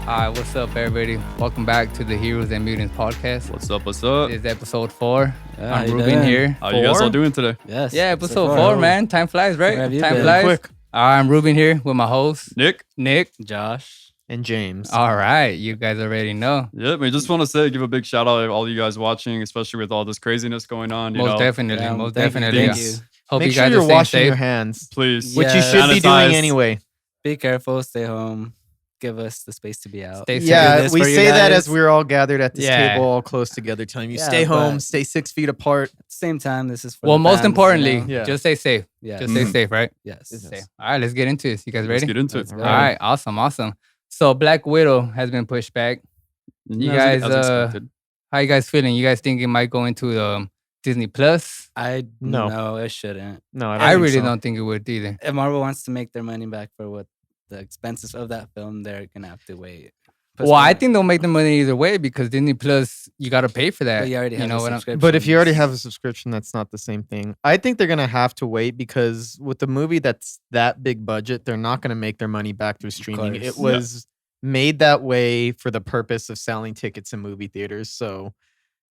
What's up, everybody? Welcome back to the Heroes and Mutants podcast. What's up? What's up? This is episode 4. Yeah, I'm Ruben here. How you guys all doing today? Yes. Yeah, episode 4, man. Time flies, right? Where have you Time been? flies. Quick. I'm Ruben here with my host, Nick? Nick. Josh. And James. All right. You guys already know. Yep. I just want to give a big shout out to all you guys watching, especially with all this craziness going on. You Most know, definitely. Yeah, most thank you, definitely. thank you. Hope Make you sure guys you're are staying washing safe. your hands, please. which you Yeah. should be Sanitize. doing anyway. Be careful. Stay home. Give us the space to be out. Stay safe. Yeah, this we for you say that guys. as we're all gathered at this Yeah. table, all close together, telling you Yeah, stay home, but- stay 6 feet apart. At the same time, this is for Well, the most fans, importantly, you know? Yeah. just stay safe. Yeah. Just stay safe, right? Yes. Safe. All right, let's get into this. You guys Let's ready? get into it. Let's All go. right, awesome. So Black Widow has been pushed back. You guys, As expected. how you guys feeling? You guys think it might go into Disney Plus? No, it shouldn't. No, I think really so. don't think it would either. If Marvel wants to make their money back for what the expenses of that film, they're gonna have to wait. Well, I think they'll make the money either way because Disney Plus, you got to pay for that. But you already have know a what I'm subscription. But if you already have a subscription, that's not the same thing. I think they're gonna have to wait because with the movie that's that big budget, they're not gonna make their money back through streaming. course. It was made that way for the purpose of selling tickets in movie theaters, so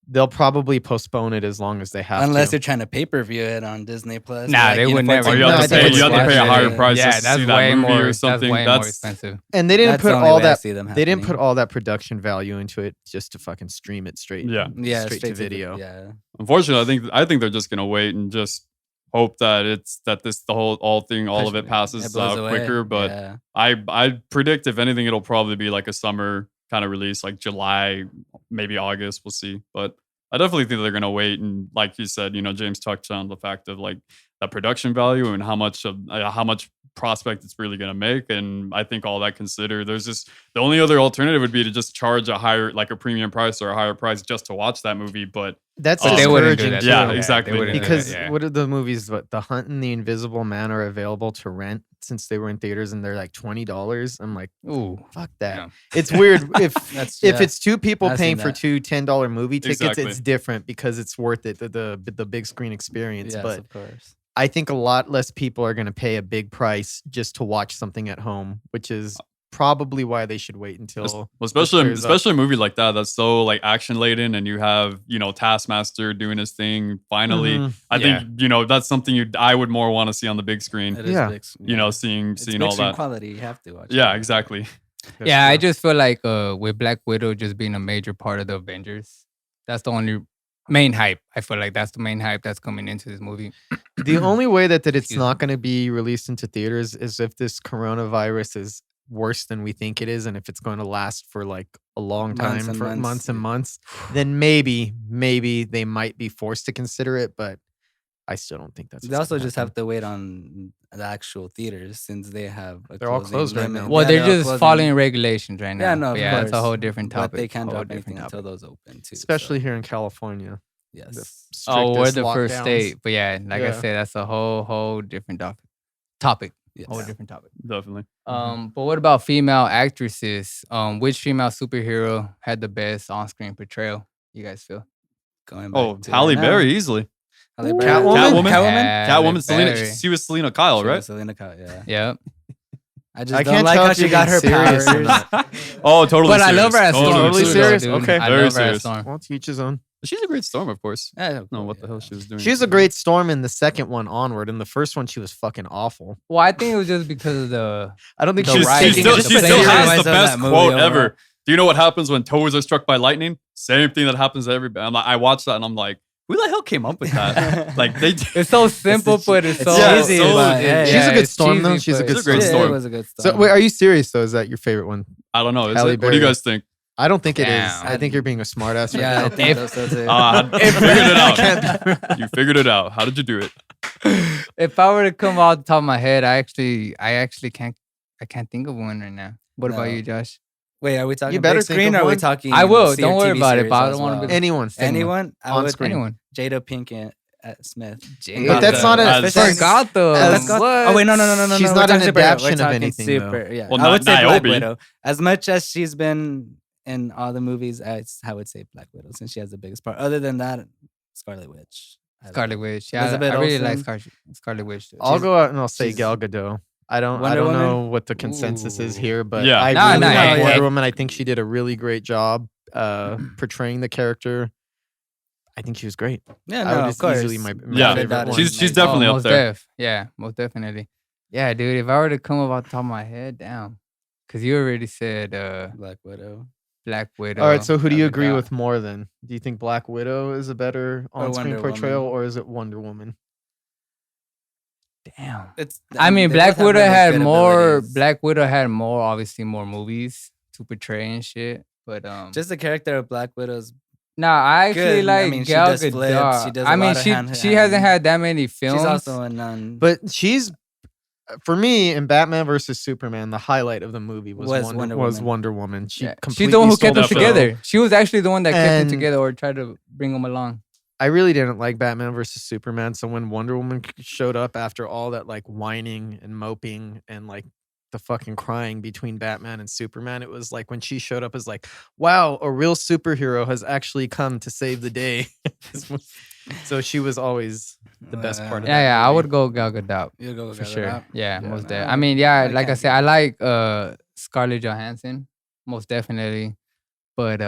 they'll probably postpone it as long as they have unless to. you're trying to pay-per-view it on Disney Plus. Nah, they would never. Or you No, have I to think pay. it's You have to pay a watching higher it. price Yeah, to that's see that way movie more. or something. That's way more That's expensive. And they didn't That's put the only all way I that. see them They didn't put happening. all that production value into it just to fucking stream it straight. Yeah. Yeah, straight to the- video. Yeah. Unfortunately, I think they're just gonna wait and just hope that all of it It passes blows away. quicker. But yeah. I predict if anything, it'll probably be like a summer kind of release, like July, maybe August. We'll see. But I definitely think they're gonna wait. And like you said, James touched on the fact of like the production value and how much prospect it's really gonna make. And I think all that considered, there's just the only other alternative would be to just charge a higher, like a premium price or a higher price just to watch that movie. But That's But They wouldn't do discouraging that. too. Yeah, They exactly. wouldn't do that, Because yeah. what are the movies? What The Hunt and the Invisible Man are available to rent since they were in theaters and they're like $20. I'm like, Ooh. fuck that. Yeah. It's weird if That's if yeah. it's two people I've paying seen for that. two $10 movie tickets, Exactly. it's different because it's worth it. The big screen experience. Yes, But of course. I think a lot less people are going to pay a big price just to watch something at home, which is probably why they should wait until. Well, especially clears up. a movie like that that's so like action laden, and you have Taskmaster doing his thing. Finally, Mhm. I think that's something I would more want to see on the big screen. It is Yeah. big, Seeing It's seeing big all screen that. quality. You have to watch. Yeah, it. exactly. That's Yeah, I true. just feel like with Black Widow just being a major part of the Avengers, that's the only main hype. I feel like that's the main hype that's coming into this movie. The only way that it's Excuse not going to be released into theaters is if this coronavirus is worse than we think it is, and if it's going to last for like a long time, Months and for months, months and yeah. months, then maybe they might be forced to consider it. But I still don't think that's. They also just have to wait on the actual theaters since they have. They're all closing closed right limit. now. Well, Yeah, they're all just closing. following regulations right now. Yeah, no, But of yeah, that's a course. whole different topic. But they can't Whole drop different anything until topic. those open too. especially so, here in California. yes. Oh, we're strictest the first lockdowns. state. But yeah, like I Yeah. said, that's a whole different topic. Yes. Whole different topic. Definitely. But what about female actresses? Which female superhero had the best on-screen portrayal? You guys feel? Going back Oh, to Halle right now. Berry easily. Halle Ooh. Berry. Catwoman? Catwoman. Selena. Berry. She was Selena Kyle, She right? was Selena Kyle, yeah. Yep. I just I don't can't like tell how if she you're got her being serious or powers. not. Oh, totally. But I love her as serious. Storm. Totally too, serious? though, dude. Okay. I Very love her as serious. Storm. Well, to each his own. She's a great Storm, of course. Yeah, No, what the hell she was doing? She's a great Storm in the second one onward. In the first one, she was fucking awful. Well, I think it was just because of the. I don't think The she was writing She taking of it still the seriously. has Players the of best that movie quote overall. ever. Do you know what happens when toes are struck by lightning? Same thing that happens to everybody. I watched that and I'm like, who the hell came up with that? Like they. It's so simple, but it's so. Yeah, cheesy, so- but hey. She's a good it's Storm, though. cheesy, She's a but- good She's a great Yeah, Storm. it was a good Storm. So, wait, are you serious though? Is that your favorite one? I don't know. Is Halle it? What do you Berry. guys think? I don't think it is. Damn. I think you're being a smartass right Yeah, I now. think so too. You figured it I out. can't You figured it out. How did you do it? If I were to come off the top of my head, I actually can't. I can't think of one right now. What about No. you, Josh? Wait, are we talking You better big think screen of or are we one. talking? I will. see Don't or worry TV about it, series but I as don't wanna well? be- Anyone. Anyone? I On would- screen. Anyone? Jada Pinkett Smith. But that's not a- As- that's- Forgot though. as- What? Oh wait, no. She's we're not an talking superhero. We're adaptation of talking anything, Super, though. yeah. Well, I would say Black Niobe. Widow. As much as she's been in all the movies, I would say Black Widow since she has the biggest part. Other than that, Scarlet Witch. Scarlet Witch. Yeah, Elizabeth I really like Olsen. Scarlet Witch. Too. I'll go out and I'll say she's- Gal Gadot I don't Wonder Woman? know what the consensus is Ooh. here, but Yeah. I Nah, really nah, like yeah, Wonder yeah. Woman. I think she did a really great job portraying the character. I think she was great. Yeah, I would no, of just course. easily my Yeah. favorite Daughter one. is She's amazing. definitely up most there. Yeah, most definitely. Yeah, dude. If I were to come up off the top of my head, damn, because you already said Black Widow Black Widow. All right, so who do you Gal agree Gadot. with more then? Do you think Black Widow is a better Or on-screen Wonder portrayal, Woman. or is it Wonder Woman? Damn. It's. I mean, they Black both have Widow really had good more. abilities. Black Widow had more, obviously, more movies to portray and shit. But Just the character of Black Widow's. nah, I actually good. like I mean, she Gal does flips, Gadot. she does I a mean, lot of she hand- she hasn't hand- had that many films. She's also in. But she's, for me, in Batman versus Superman, the highlight of the movie was Wonder Woman. Wonder Woman. She Yeah, she's completely the one who stole kept them the show. together. She was actually the one that kept them And- together or tried to bring them along. I really didn't like Batman versus Superman. So when Wonder Woman showed up after all that like whining and moping and like the fucking crying between Batman and Superman, it was like when she showed up as like, wow, a real superhero has actually come to save the day. So she was always the best part of Yeah, that yeah, I movie. would go Gal Gadot You go for sure. Yeah, Yeah. most definitely. I mean, yeah, I like I can't said, be- I like Scarlett Johansson, most definitely. But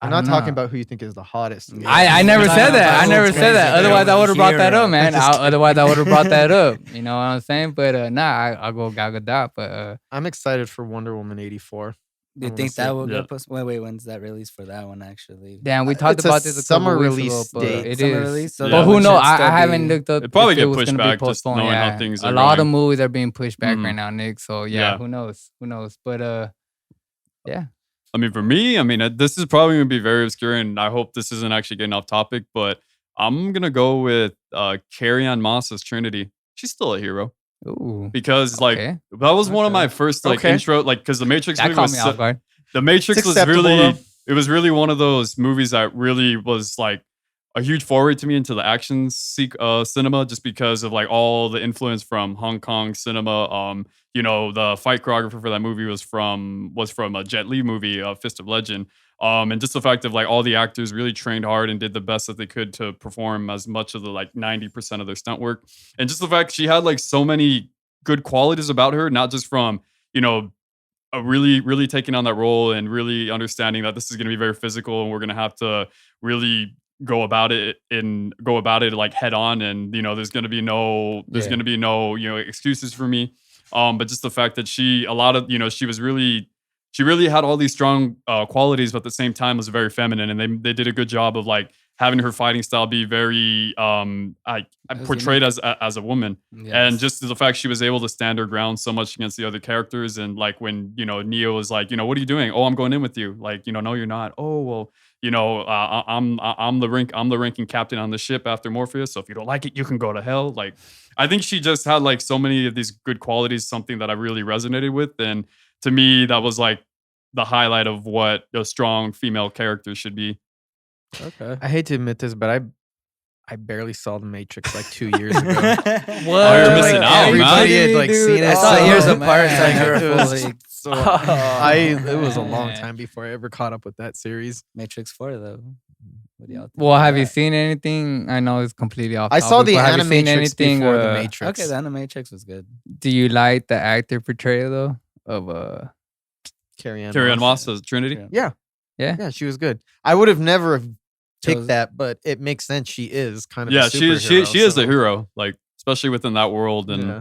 I'm not talking about who you think is the hottest. Yeah. I never Talking said that. about I never who's said that. crazy. Otherwise, I would have brought that Hero. up, man. Just kidding. Otherwise, I would have brought that up. You know what I'm saying? But I'll go Gal Gadot. But I'm excited for Wonder Woman 84. Do you I'm think gonna that say- will yeah. go post? Wait, when's that release for that one? Actually, damn, we talked It's a about this a summer couple weeks release ago. But date. it Summer is. release? So Yeah. But that who one knows? should still I haven't be- looked up. It'd probably if it get was pushed gonna be back just postponed. knowing how Yeah. things A are lot of going. movies are being pushed back Mhm. right now, Nick. So Yeah. who knows? Who knows? But yeah. I mean, for me, I mean, this is probably going to be very obscure, and I hope this isn't actually getting off topic, but I'm going to go with Carrie-Anne Moss as Trinity. She's still a hero Ooh. because, like, Okay. that was one of Okay. my first, like, Okay. intro, like, because The Matrix That movie caught was me so- off guard. The Matrix It's was acceptable, really, though. it was really one of those movies that really was, like, a huge foray to me into the action cinema, just because of like all the influence from Hong Kong cinema. You know, the fight choreographer for that movie was from a Jet Li movie, Fist of Legend. And just the fact of like all the actors really trained hard and did the best that they could to perform as much of the like 90% of their stunt work. And just the fact she had like so many good qualities about her, not just from, you know, really taking on that role and really understanding that this is going to be very physical and we're going to have to really go about it like head on, and you know there's going to be no you know excuses for me, but just the fact that she really had all these strong qualities, but at the same time was very feminine, and they did a good job of like having her fighting style be very portrayed as a woman. And just the fact she was able to stand her ground so much against the other characters. And like when, you know, Neo was like, you know, what are you doing? Oh, I'm going in with you. Like, you know, no, you're not. Oh, well, you know, I'm the ranking captain on the ship after Morpheus. So if you don't like it, you can go to hell. Like, I think she just had like so many of these good qualities, something that I really resonated with. And to me, that was like the highlight of what a strong female character should be. Okay. I hate to admit this, but I barely saw The Matrix like 2 years ago. Oh, you're missing out, Everybody man. had like seen it. I saw so- years apart, so I never It was fully- just so- it was a long man. time before I ever caught up with that series. Matrix 4 though. What do y'all think Well, about have you that? seen anything? I know it's completely off. I saw topic, the but have you seen Animatrix before The uh, Matrix. Okay, the Animatrix was good. Do you like the actor portrayal though of Carrie-Anne Moss as Trinity. Yeah. Yeah, she was good. I would have never have picked Chose- that, but it makes sense. She is kind of Yeah, a she superhero, is so- a hero, like especially within that world. And Yeah.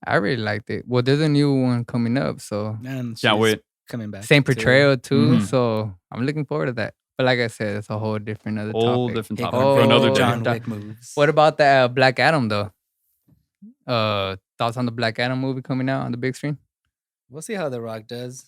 I really liked it. Well, there's a new one coming up, so And Can't she's wait. coming back. same too. portrayal too. Mhm. So I'm looking forward to that. But like I said, it's a whole different other whole topic. different Hey, topic oh, for another John day. Wick moves. What about the Black Adam though? Thoughts on the Black Adam movie coming out on the big screen? We'll see how The Rock does.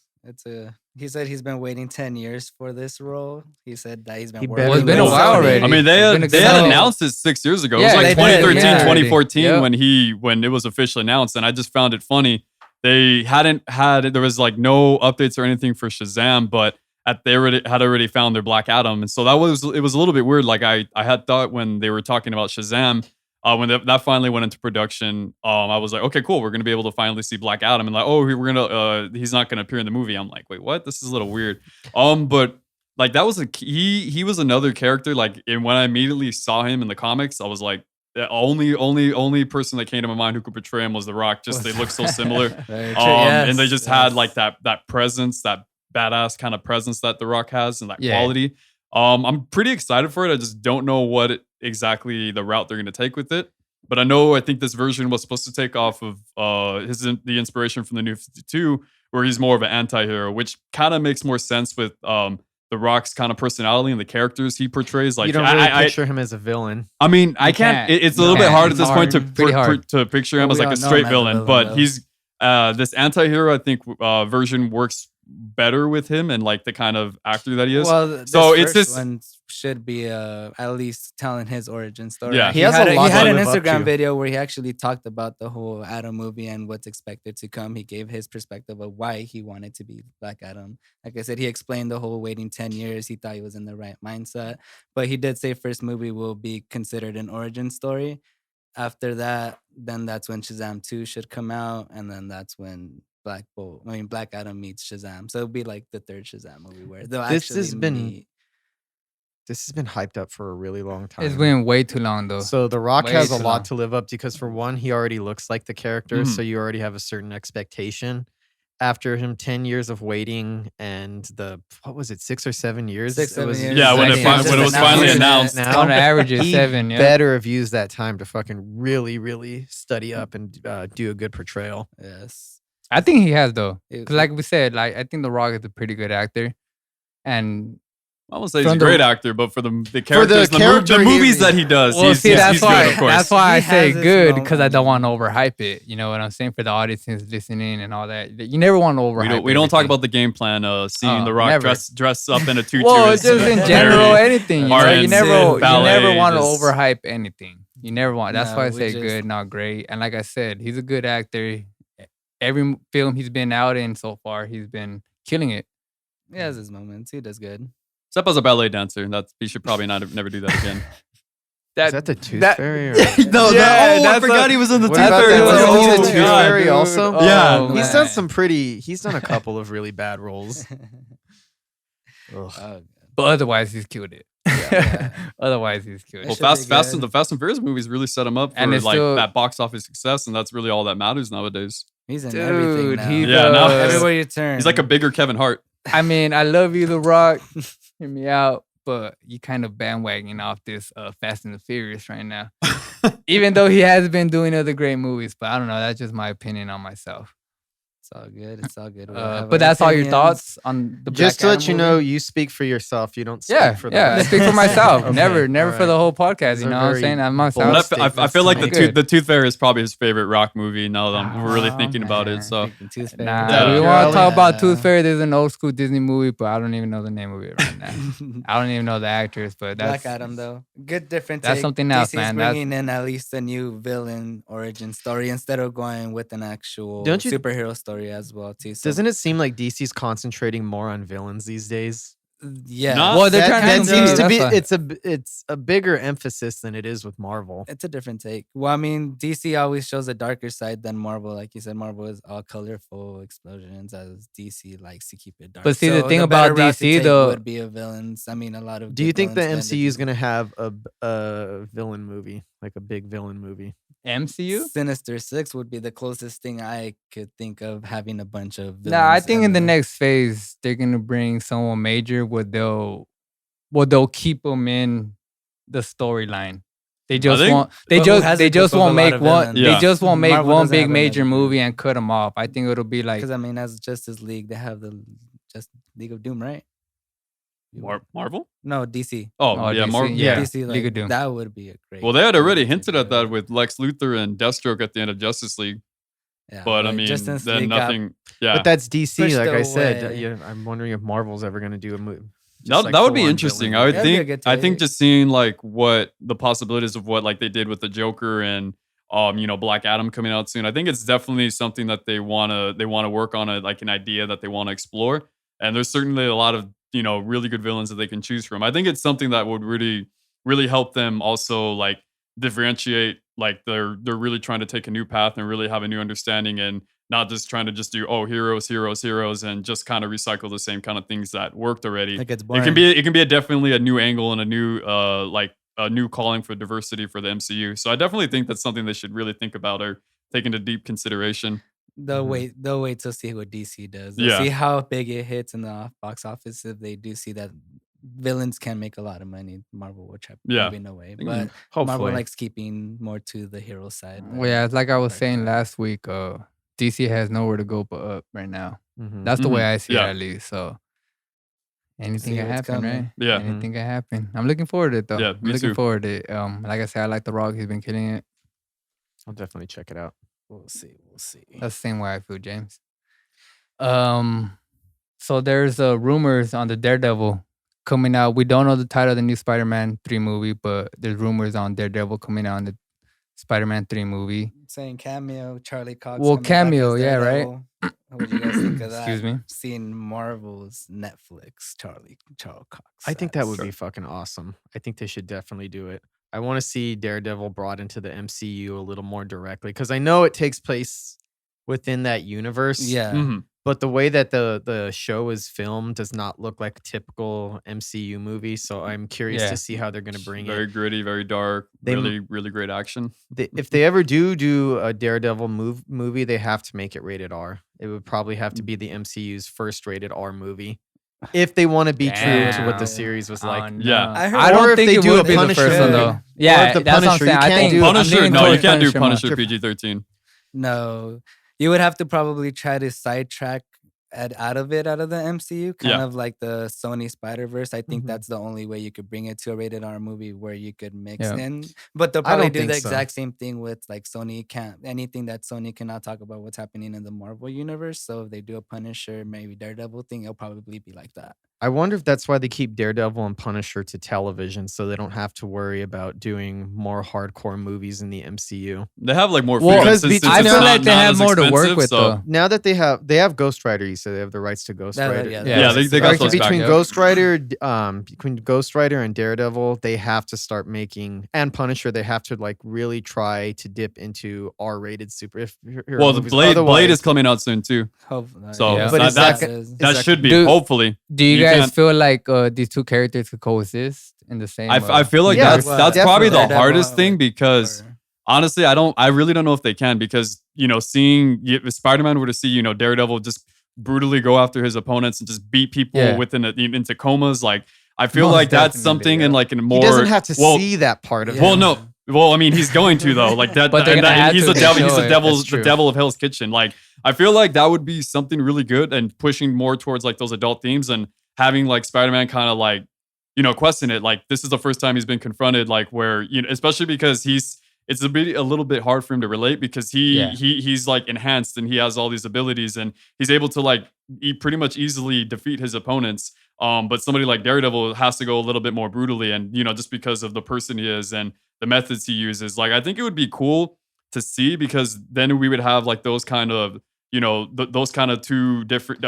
He said he's been waiting 10 years for this role. He said that he's been He working. better Well, it's been a with while Sony. already. I mean, It's been a they good had while. announced it 6 years ago. It Yeah, was like they did, 2013, yeah. 2014 Yep. when it was officially announced. And I just found it funny. They there was like no updates or anything for Shazam, but they had already found their Black Adam. And so it was a little bit weird. Like I had thought when they were talking about Shazam, when that finally went into production, I was like, okay, cool. We're going to be able to finally see Black Adam. And like, oh, he's not going to appear in the movie. I'm like, wait, what? This is a little weird. But like that was he was another character. Like, and when I immediately saw him in the comics, I was like, the only person that came to my mind who could portray him was The Rock. Just they look so similar. Very true. And they just had Yes. like that presence, that badass kind of presence that The Rock has, and that Yeah. quality. I'm pretty excited for it. I just don't know what exactly the route they're going to take with it. But I think this version was supposed to take off of the inspiration from the New 52, where he's more of an anti-hero, which kind of makes more sense with The Rock's kind of personality and the characters he portrays. Like you don't really picture him as a villain. I mean, I can't. can't. It's a little bit hard at It's this point hard. Pretty hard. to picture him Well, as we like a all know straight him as a villain, villain, but though. he's this anti-hero. I think version works better with him and like the kind of actor that he is. Well, this So it's first this- one should be at least telling his origin story. Yeah. He has a lot he had to an live up Instagram to. video where he actually talked about the whole Adam movie and what's expected to come. He gave his perspective of why he wanted to be Black Adam. Like I said, he explained the whole waiting 10 years. He thought he was in the right mindset, but he did say first movie will be considered an origin story. After that, then that's when Shazam 2 should come out, and then that's when Black Adam meets Shazam. So it'll be like the third Shazam movie where they'll This actually has been meet. This has been hyped up for a really long time. It's been way too long though. So The Rock Way has a too lot long. to live up to because for one, he already looks like the character, so you already have a certain expectation. After him 10 years of waiting and what was it, 6 or 7 years? 6, 7 years. Yeah, when it was finally announced. On the average is He 7. Yeah. better have used that time to fucking really, really study up and do a good portrayal. Yes. I think he has though, It- because like we said, like I think The Rock is a pretty good actor, and I won't say he's a From the- great actor, but for the characters, character the he- movies that he does, well, he's, see, he's, that's he's why good, of course. that's why I He say has his good because I don't want to moment. overhype it. You know what I'm saying for the audience who's listening and all that. You never want to overhype. We don't talk everything. about the game plan. Seeing Oh, The Rock never. dress up in a tutu. Well, is just in very- general, anything. You know, R&C, you never ballet, want to just- overhype anything. You never want. That's No, why I we say just- good, not great. And like I said, he's a good actor. Every film he's been out in so far, he's been killing it. He has his moments. He does good. Except as a ballet dancer, he should probably never do that again. Is that the Tooth that- Fairy? Or? No, Yeah, I that's forgot a- he was in the What Tooth about Fairy. that? Oh, Was he the my Tooth God, Fairy dude. also? Oh, Yeah. He's done a couple of really bad roles. Ugh. Oh, But otherwise, he's killed it. Yeah. Otherwise, he's killed Well, it. should be the good. Fast and Furious movies really set him up for And it's like still- that box office success, and that's really all that matters nowadays. he's in Dude, everything now. he Yeah, now- does. Everywhere you turn. He's like a bigger Kevin Hart. I mean, I love you, The Rock. Hear me out. But you kind of bandwagoning off this Fast and the Furious right now. Even though he has been doing other great movies, but I don't know. That's just my opinion on myself. It's all good. It's all good. We all have But our that's all your opinions. thoughts on the Just Black to let Adam you know, movie? you speak for yourself. You don't speak Yeah, for the yeah. I speak for myself. Okay, Never all for the right. whole podcast. Those You are know what I'm very saying? I'm bold myself. I statements feel to like make. the Tooth Fairy is probably his favorite rock movie. Now that we're really Oh, thinking about it, man. so Freaking Tooth Fairy. Nah, Yeah. we You're want to talk about Yeah. Tooth Fairy. There's an old school Disney movie, but I don't even know the name of it right now. I don't even know the actress, but that's Black Adam though, good different. that's take. something else, DC's man. That's- bringing in at least a new villain origin story instead of going with an actual Don't you- superhero story as well too. So, Doesn't it seem like DC's concentrating more on villains these days? yeah, Not- Well, they're that trying to seems do- to be that's it's a bigger emphasis than it is with Marvel. it's a different take. Well, I mean, DC always shows a darker side than Marvel. Like you said, Marvel is all colorful explosions, as DC likes to keep it dark. But see, the So thing better about route to DC take though- would be a villains. I mean, a lot of. Do you good think the villains tend to MCU is be- going to have a villain movie, like a big villain movie? MCU. Sinister Six would be the closest thing I could think of having a bunch of villains. Nah, I think in the and, next phase they're gonna bring someone major where they'll keep them in the storyline. They just think- won't. But who They just hasn't won't with a lot make of one. villains? Yeah. They just won't make Marvel one doesn't big have a major major movie and cut them off. I think it'll be like Because I mean, as Justice League, they have the just League of Doom, right? Marvel. No, DC. Oh, yeah, DC, Marvel. yeah. DC, League of Doom. that would be a great. Well, they had already movie to hinted at do. that with Lex Luthor and Deathstroke at the end of Justice League, Yeah, but I like, mean, Justice then League got- nothing. Yeah, But that's DC, Pushed like I said. away. Yeah, I'm wondering if Marvel's ever going to do a movie. that would be interesting. I would That'd be a think. good I think take. just seeing like what the possibilities of what like they did with the Joker and Black Adam coming out soon. I think it's definitely something that they wanna work on, like an idea that they want to explore. And there's certainly a lot of really good villains that they can choose from. I think it's something that would really help them also like differentiate. Like they're really trying to take a new path and really have a new understanding and not just trying to just do heroes and just kind of recycle the same kind of things that worked already. Like it's It boring. can be definitely a new angle and a new a new calling for diversity for the MCU. So I definitely think that's something they should really think about or take into deep consideration. They'll wait to see what DC does. They'll Yeah. see how big it hits in the box office. If they do see that villains can make a lot of money, Marvel will try moving away. But Marvel Hopefully. likes keeping more to the hero side. Well, yeah, it's like I was saying last week. DC has nowhere to go but up right now. Mhm. That's the way I see Yeah. it, at least. So anything See can what's happen, coming. right? Yeah. Anything can happen. I'm looking forward to it though. Yeah, I'm me looking too. forward to it. Like I said, I like The Rock. He's been killing it. I'll definitely check it out. We'll see. That's the same way I feel, James. So there's rumors on the Daredevil coming out. We don't know the title of the new Spider-Man 3 movie, but there's rumors on Daredevil coming out in the Spider-Man 3 movie. Saying cameo, Charlie Cox. Well, coming back cameo, as yeah, right? Daredevil. What do you guys think of that? Excuse me? Seeing Marvel's Netflix, Charlie Cox. I think that would ads. be fucking awesome. I think they should definitely do it. I want to see Daredevil brought into the MCU a little more directly because I know it takes place within that universe. Yeah. Mhm. But the way that the show is filmed does not look like a typical MCU movie. So I'm curious Yeah. to see how they're going to bring Very it. gritty, very dark, They- really, really great action. If they ever do a Daredevil movie, they have to make it rated R. It would probably have to be the MCU's first rated R movie. If they want to be true to what the Damn. series was Oh, like. no. Yeah. I heard- I Or don't if think they it do would a be the Punisher first one movie. though. Or Yeah, if the that's what I'm Punisher, saying. you I can't think do- I'm Punisher, leaning no, you towards can't do more. Punisher PG-13. No, you would have to probably try to sidetrack out of the MCU, kind Yeah. of like the Sony Spider-Verse. I think Mhm. that's the only way you could bring it to a rated R movie where you could mix Yeah. in. But they'll I don't probably do think the so. exact same thing with like Sony can't anything that Sony cannot talk about what's happening in the Marvel universe. So if they do a Punisher, maybe Daredevil thing, it'll probably be like that. I wonder if that's why they keep Daredevil and Punisher to television so they don't have to worry about doing more hardcore movies in the MCU. They have like more Well, freedom because since be- it's I feel not- like they not have as more to work expensive, with so- though. Now that they have Ghost Rider, you said they have the rights to Ghost Rider. Yeah, Yeah, they got Like, those back. between Yep. Ghost Rider and Daredevil, they have to start making and Punisher. They have to like really try to dip into R-rated superhero Well, the movies. Blade Otherwise- is coming out soon too. Hopefully, So, Yeah. But that, is that, that- that should be, Dude, hopefully. Do you You guys can't- feel like these two characters could coexist in the same? I feel like Yeah, that's well, probably the definitely. hardest thing Daredevil because or- honestly, I really don't know if they can because, seeing if Spider-Man were to see, Daredevil just brutally go after his opponents and just beat people Yeah. into comas. Like, I feel Most like that's definitely, something yeah. in like in more. he doesn't have to well, see that part of Yeah. it. Well, no. Well, I mean, he's going to though. Like that. But they're and gonna have he's to the devil. He's show the it. devil. That's The true. devil of Hell's Kitchen. Like, I feel like that would be something really good and pushing more towards like those adult themes and having like Spider-Man kind of like, question it. Like, this is the first time he's been confronted. Like, where especially because it's a little bit hard for him to relate because he's like enhanced and he has all these abilities and he's able to like pretty much easily defeat his opponents. But somebody like Daredevil has to go a little bit more brutally and, just because of the person he is and the methods he uses. Like, I think it would be cool to see because then we would have like those kind of, those kind of two different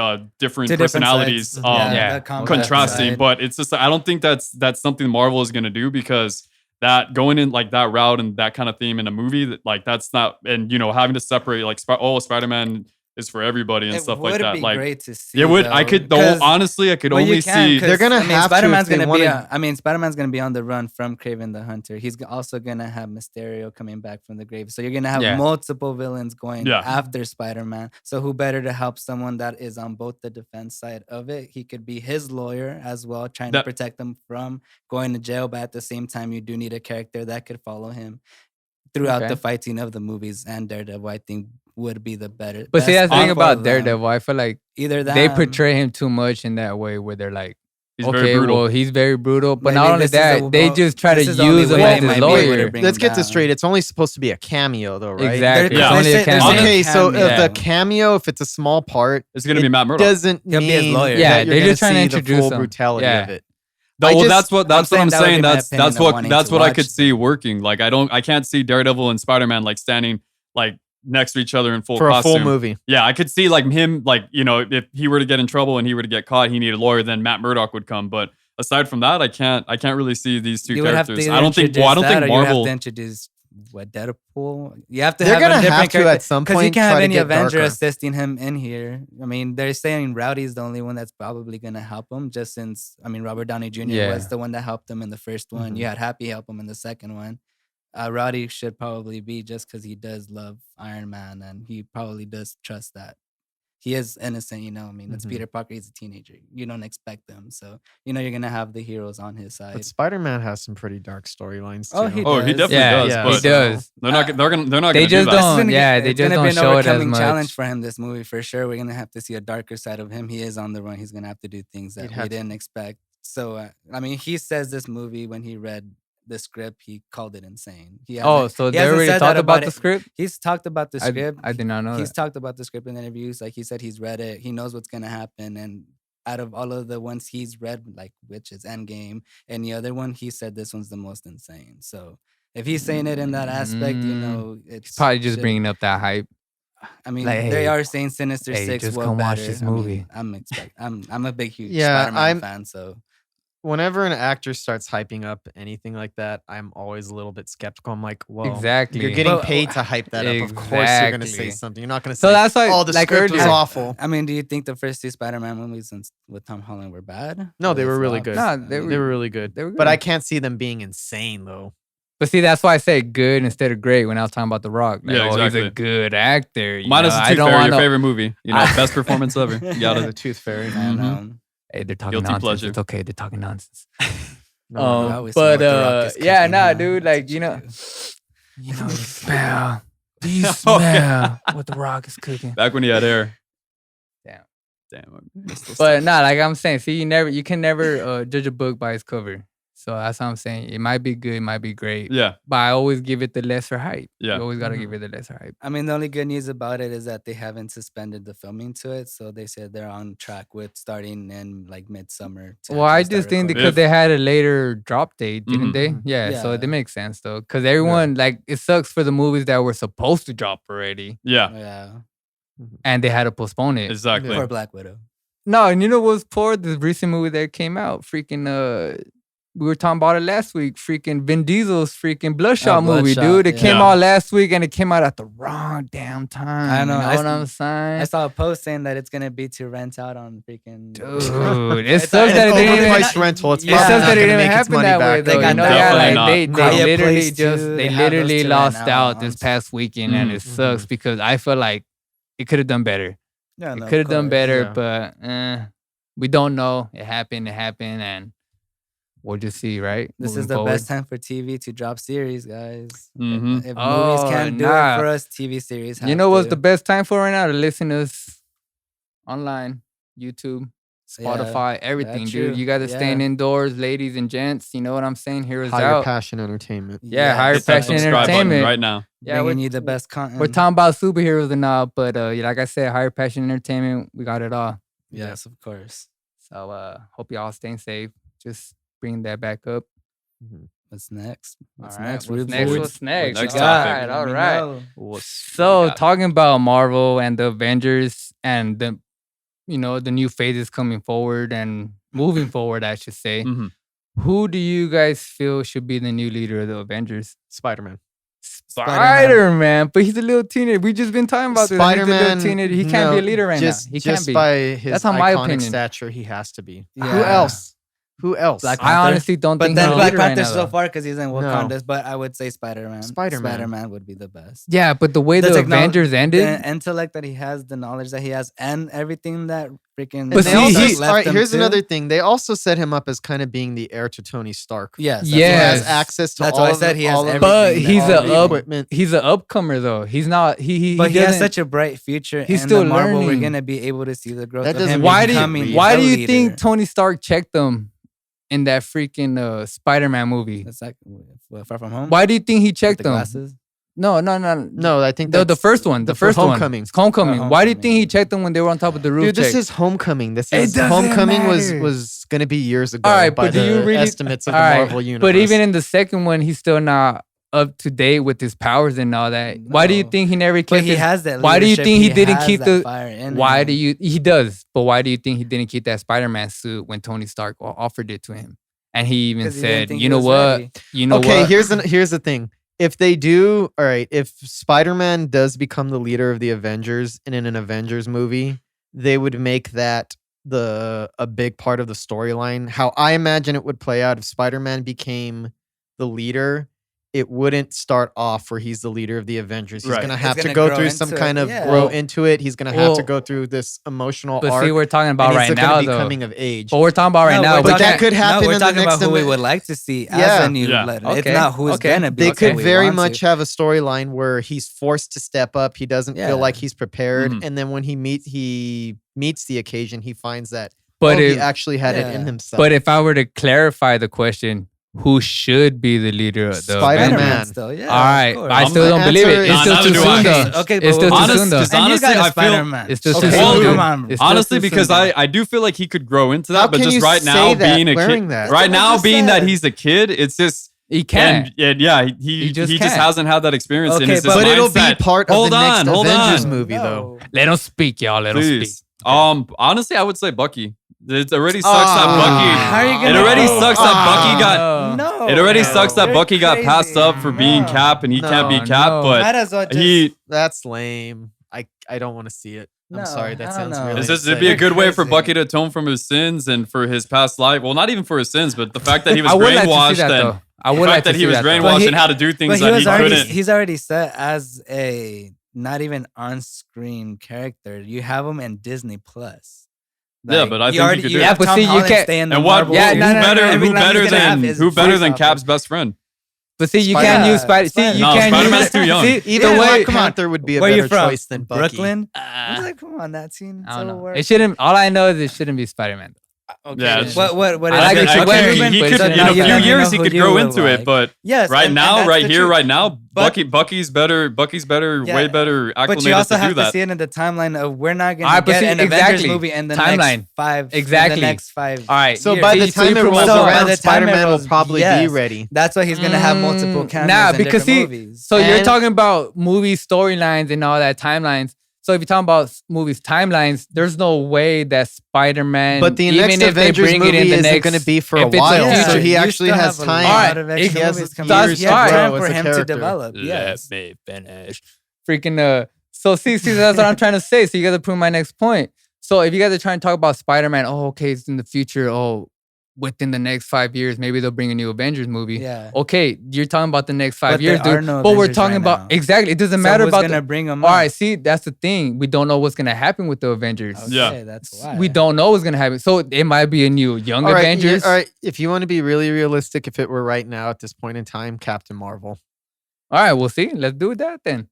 personalities. sides. Yeah. the combat Contrasting, side. but it's just I don't think that's something Marvel is going to do because that going in like that route and that kind of theme in a movie that like that's not and having to separate like Spider-Man is for everybody and It stuff would like that. be Like great to see. it would I though, could though 'cause- honestly I could well, you only can, see 'cause, They're gonna I mean, have to if Spider-Man's they gonna wanna- Spider-Man's gonna be on the run from Kraven the Hunter. He's also gonna have Mysterio coming back from the grave. So you're gonna have Yeah. multiple villains going Yeah. after Spider-Man. So who better to help someone that is on both the defense side of it? He could be his lawyer as well, trying to That- protect them from going to jail. But at the same time, you do need a character that could follow him throughout Okay. the fighting of the movies. And Daredevil, I think, would be the better. But see, best that's the thing fit for about them. Daredevil. I feel like Either that they portray him too much in that way where they're like, he's okay, very brutal. well, he's very brutal. But Maybe not only this is that, a- they well, just try to this is the only use him way as they his might be able to lawyer. bring Let's him get this down. straight. It's only supposed to be a cameo, though, right? Exactly. Yeah. It's only a They're cameo. saying- Okay, so Cameo. if the cameo, if it's a small part, It's gonna be it Matt Murdock. doesn't He'll be his mean lawyer. Yeah, that you're they're gonna just trying to see the introduce full him. brutality Yeah. of it. No, I well, just- that's what I'm saying that would saying. be my That's opinion of wanting that's to what I watch could see working. Like I can't see Daredevil and Spider-Man like standing like next to each other in full For a costume. full movie. Yeah, I could see like him like if he were to get in trouble and he were to get caught, he needed a lawyer. Then Matt Murdock would come. But aside from that, I can't really see these two You would have to characters. either I don't think introduce that or you Marvel. have to introduce Deadpool. You have to They're have gonna a different have to character at some because you point can't have try to any get Avenger darker. assisting him in here. I mean, they're saying Rowdy's the only one that's probably gonna help him, just since Robert Downey Jr. Yeah. was the one that helped him in the first one. Mhm. You had Happy help him in the second one. Rowdy should probably be just because he does love Iron Man and he probably does trust that. He is innocent, it's Mhm. Peter Parker, he's a teenager. You don't expect them. So, you're going to have the heroes on his side. But Spider-Man has some pretty dark storylines too. Oh, he Oh, he does. definitely Yeah, does. yeah, but he does. They're not. They're not They gonna do just that. don't. Yeah, they It's just gonna don't be an show it as overcoming much. challenge for him this movie for sure. We're gonna have to see a darker side of him. He is on the run. He's gonna have to do things that He'd we have to- didn't expect. So he says this movie when he read the script, he called it insane. Oh, so he they hasn't already said talked that about about the it. script? He's talked about the script. I did not know He's that. talked about the script in interviews. Like he said, he's read it. He knows what's gonna happen. And out of all of the ones he's read, like which is Endgame, and the other one, he said this one's the most insane. So if he's saying it in that aspect, it's He's probably just should- bringing up that hype. I mean, like, they hey, are saying Sinister hey, Six. just will come watch better. this I mean, movie. I'm a big, huge Yeah, Spider-Man fan. So Whenever an actor starts hyping up anything like that, I'm always a little bit skeptical. I'm like, well, Exactly. you're getting Well, paid to hype that up. Of course, you're gonna say Exactly. something. You're not gonna say, So that's why, "Oh, the like script was earlier- awful." I mean, do you think the first two Spider-Man movies with Tom Holland were bad? No, Or they were really flopped? good. Nah, I they mean, They were really good, They were but good. I can't see them being insane though. But see, that's why I said good instead of great when I was talking about The Rock. Like, Yeah, He's exactly. a good actor. You Minus know? the I Tooth don't Fairy, want your no. favorite movie. Best performance ever. You got The it. Tooth Fairy. and, Mhm. Hey, they're talking Guilty nonsense. pleasure. It's okay. They're talking nonsense. No, I always know what The Rock is yeah, cooking, nah, huh? dude. That's Like, what you know, do. you smell. Do you Okay. smell what The Rock is cooking? Back when he had hair. Damn. Damn. I missed this But stuff. nah, like I'm saying, see, you can never judge a book by its cover. So that's what I'm saying. It might be good, it might be great, Yeah. but I always give it the lesser hype. Yeah. You always gotta Mhm. give it the lesser hype. I mean, the only good news about it is that they haven't suspended the filming to it. So they said they're on track with starting in like midsummer. to Well, I actually just start think recording. because they had a later drop date, didn't Mhm. they? Yeah, so Yeah. it makes sense though. Because everyone, like, it sucks for the movies that were supposed to drop already Yeah. Yeah, and they had to postpone it. Exactly. for Black Widow. No, and you know what's poor? The recent movie that came out, freaking we were talking about it last week. Freaking Vin Diesel's freaking Bloodshot movie, Bloodshot, dude. It came yeah. out last week and it came out at the wrong damn time. I know, You know I what I'm s- saying? I saw a post saying that it's gonna be to rent out on freaking. Dude, it It's sucks that it it's didn't even. overpriced rental. It's It Yeah. sucks probably that not it gonna didn't make its happen money that way back. though. got You know, that yeah, Definitely like not. they Quiet literally Place just too, they they have those literally to lost rent out out this on- past weekend, and it Mhm. sucks because I feel like it could have done better. Yeah, It no, of could have done course. better, yeah. but we don't know. It happened, and we'll just see, right? This Moving is the forward. best time for TV to drop series, guys. Mhm. If movies Oh, can't do nah. it for us, TV series have You know what's to. the best time for right now? To listen to us online, YouTube, Yeah, Spotify, everything, true. dude. You guys are staying Yeah. indoors, ladies and gents. You know what I'm saying? Hear us Higher out. passion entertainment. Yeah, higher Hit that passion subscribe button entertainment. right now. Yeah, bringing we're, you the best content. we're talking about superheroes and all, but like I said, higher passion entertainment, we got it all. Yes, of course. So hope y'all staying safe. Just bring that back up. What's next? What's All right, next? what's Rube next? Ford? What's next? Next all topic. right, Let all me right. know. So talking about Marvel and the Avengers and the the new phases coming forward and moving forward, I should say. Mhm. Who do you guys feel should be the new leader of the Avengers? Spider-Man. Spider-Man, but he's a little teenager. We just been talking about this. He's a Spider-Man. little teenager. He can't be a leader right just, now. He can't just be. by his That's not my iconic opinion. stature, he has to be. Who Yeah. else? Who else? Black I Panther. honestly don't But think then he's a Black leader right Panther's now, so though. far because he's in No. Wakanda. But I would say Spider-Man. Spider-Man. Spider-Man would be the best. Yeah, but the way the, technol- Avengers ended, The intellect that he has, the knowledge that he has, and everything that freaking. But And they see, also, he- left all right, him here's to. another thing. They also set him up as kind of being the heir to Tony Stark. Yes. Yeah. He has Yes. access to That's all why I of said the- he has all of everything. but he's all a the up, equipment. he's an upcomer though. He's not. He But he has doesn't- such a bright future. He's in still the Marvel. We're learning. gonna be able to see the growth That of doesn't him mean Why do becoming you why a do you leader. think Tony Stark checked them in that freaking Spider-Man movie? It's like Far From Home. Why do you think he With checked the them? glasses? No. No, I think The that's first one. The first Homecoming. one. It's Homecoming. Oh, Why do you think he Homecoming. checked them when they were on top of the roof? Dude, this check? is Homecoming. This It is doesn't Homecoming matter. was gonna be years ago. All right, by but do the you really- estimates of All the right, Marvel universe. But even in the second one, he's still not up to date with his powers and all that. Why do you No. think he never kept But he his, has that. why do you leadership. think he didn't has keep that the- fire in why him. do you he does, but why do you think he didn't keep that Spider-Man suit when Tony Stark offered it to him? And he even 'Cause he didn't said, think you he know was what? ready. You know okay, what? here's the thing. if they do, all right, if Spider-Man does become the leader of the Avengers and in an Avengers movie, they would make that a big part of the storyline. How I imagine it would play out if Spider-Man became the leader, it wouldn't start off where he's the leader of the Avengers. He's Right. going to It's have to gonna go grow through some into it, kind of yeah. grow Well- into it. He's going to have to well, go through this emotional But arc. see, we're talking about and right he's now, gonna be though. coming of age. But we're talking about right No, now. we're we But that can't- could happen we're in the talking next about who we emi- would like to see Yeah. as a new Yeah. leader. Okay, It's not who's okay. gonna be. They it's could who we very want much to. have a storyline where he's forced to step up. He doesn't Yeah. feel like he's prepared, Mhm. and then when he meets the occasion, he finds that But he if actually had it in Yeah. himself. but if I were to clarify the question, who should be the leader of the Spider-Man. Avengers? Still, yeah. All right, of course. I still My don't believe it. answer It's is- still Nah, too neither do I. soon, though. Okay, It's still too honest- soon, though. because And you got honestly, a I feel- Spider-Man. It's still Okay. too Well, soon. come on. It's still Honestly, too because soon. I do feel like he could grow into How that, but can just you right say now that being a wearing kid, that? right That's what I now just being that said. he's a kid, it's just he can. and yeah, he He just just can't. hasn't had that experience. Okay, and it's but his it'll be mindset. part of Hold the next on, hold Avengers on. movie, though. Let him speak, y'all. Let him speak. Please. Honestly, I would say Bucky. It already sucks that How are you Bucky. gonna It already go? sucks that Bucky got. No. It already no. sucks that You're Bucky got passed crazy. up for being No. Cap, and he can't be No, Cap. no. But Might as well just. he. That's lame. I don't want to see it. I'm No, sorry. That I sounds don't know. really. It's just, it'd insane. be a good way for Crazy. Bucky to atone from his sins and for his past life. Well, not even for his sins, but the fact that he was I would like to see brainwashed that, and though. I the would like fact to that see he was that, though. brainwashed But he- and how to do But things he that was he already couldn't. he's already set as a not even on-screen character. You have him in Disney Plus. Yeah, but I think he could do Yeah, have but Tom see, you Holland can't- stay in the And what? Marvel Yeah, who series. no, no, no, better? Every Who line better he's gonna have than is who better based than off Cap's of- best friend? But see, you Spider- can't use Spider. See, Spider- you No, can't use. Spider-Man's too young. See, either Yeah, way, Black Black Panther would be a Where you better from? choice than Bucky. Brooklyn. I uh, was like, come on, that scene. I don't know. work. It shouldn't. All I know is it shouldn't be Spider-Man. Okay. Yeah, it's- What? I like is it. it? Well, Ruben? he but could, it's in not a few Spider-Man. years, he Who could you grow would into it. like. But Yes, right and now, that's right the here, truth. right now, But- Bucky's better, Yeah, way better But you acclimated also to have do to that. see it in the timeline of we're not going All to right, but get see, an Avengers exactly. movie in the Timeline. next five. Exactly. In the next 5. All right. So yeah, by see, the so time you it prove rolls myself. by around, the time it Spider-Man will rolls- probably be yes. ready. That's why he's going to have multiple cameos Nah, in because different see, movies. so you're And- talking about movie storylines and all that timelines. So if you're talking about movies timelines, there's no way that Spider-Man. But the even next if they Avengers bring it movie in the isn't next, going to be for if a it's a while, future- so he You actually still has have a time. lot Alright, of extra he has movies coming. that's You have right. time Grow for as a him to character. develop. Yes. me finish. Freaking So see, that's what I'm trying to say. So you guys are proving my next point. So if you guys are trying to talk about Spider-Man, oh, okay, it's in the future. Oh, within the next 5 years, maybe they'll bring a new Avengers movie. Yeah. Okay, you're talking about the next 5 But years, there are dude. no But we're Avengers talking right about now. exactly. It doesn't So matter who's about. gonna bring them All up? right, see, that's the thing. We don't know what's gonna happen with the Avengers. Okay, Yeah. that's why. We don't know what's gonna happen. So it might be a new young All right, Avengers. all right. If you want to be really realistic, if it were right now at this point in time, Captain Marvel. All right, we'll see. Let's do that then.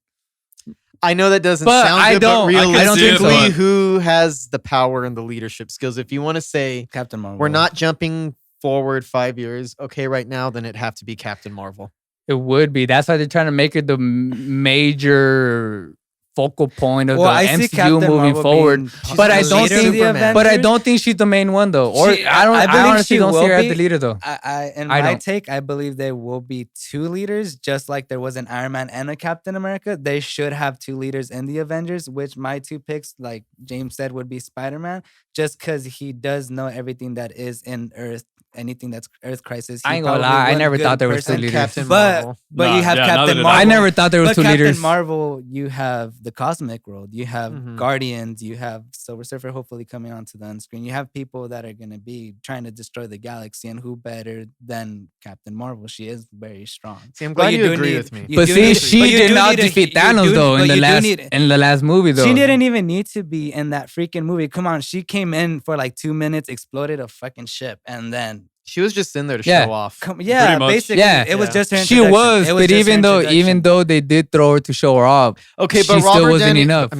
I know that doesn't But sound I good, don't- but I don't think so. realistically, who has the power and the leadership skills? If you want to say Captain Marvel. we're not jumping forward 5 years, okay, right now, then it'd have to be Captain Marvel. It would be. That's why they're trying to make it the major focal point of Well, the I see MCU Captain moving Marvel forward. being But I the don't leader of think. the But I Avengers. don't think she's the main one though. Or She- I don't. I I, believe honestly she don't see will her as be. the leader though. In I my don't. take, I believe there will be 2 leaders, just like there was an Iron Man and a Captain America. They should have 2 leaders in the Avengers, which my 2 picks, like James said, would be Spider-Man, just because he does know everything that is in Earth, anything that's Earth Crisis. I He ain't gonna probably lie. I one never good thought there was person. 2 leaders. Captain But Marvel. but Nah, you have yeah, neither Captain did I. Marvel. I never thought there was But 2 Captain leaders. Marvel, you have the cosmic world, you have Mhm. Guardians, you have Silver Surfer hopefully coming onto the unscreen. You have people that are going to be trying to destroy the galaxy, and who better than Captain Marvel? She is very strong. See, I'm But glad you do agree need- with me. you But do see, need- she but you did do not need to- defeat you Thanos do- though but in the you do last need- in the last movie though. She didn't even need to be in that freaking movie. Come on, she came in for like 2 minutes, exploded a fucking ship, and then She was just in there to Yeah. show off. yeah, much. basically, Yeah. it was Yeah. just her. She introduction. was, It but just her even introduction. though they did throw her to show her off, Okay, she but still Robert wasn't Downey, enough.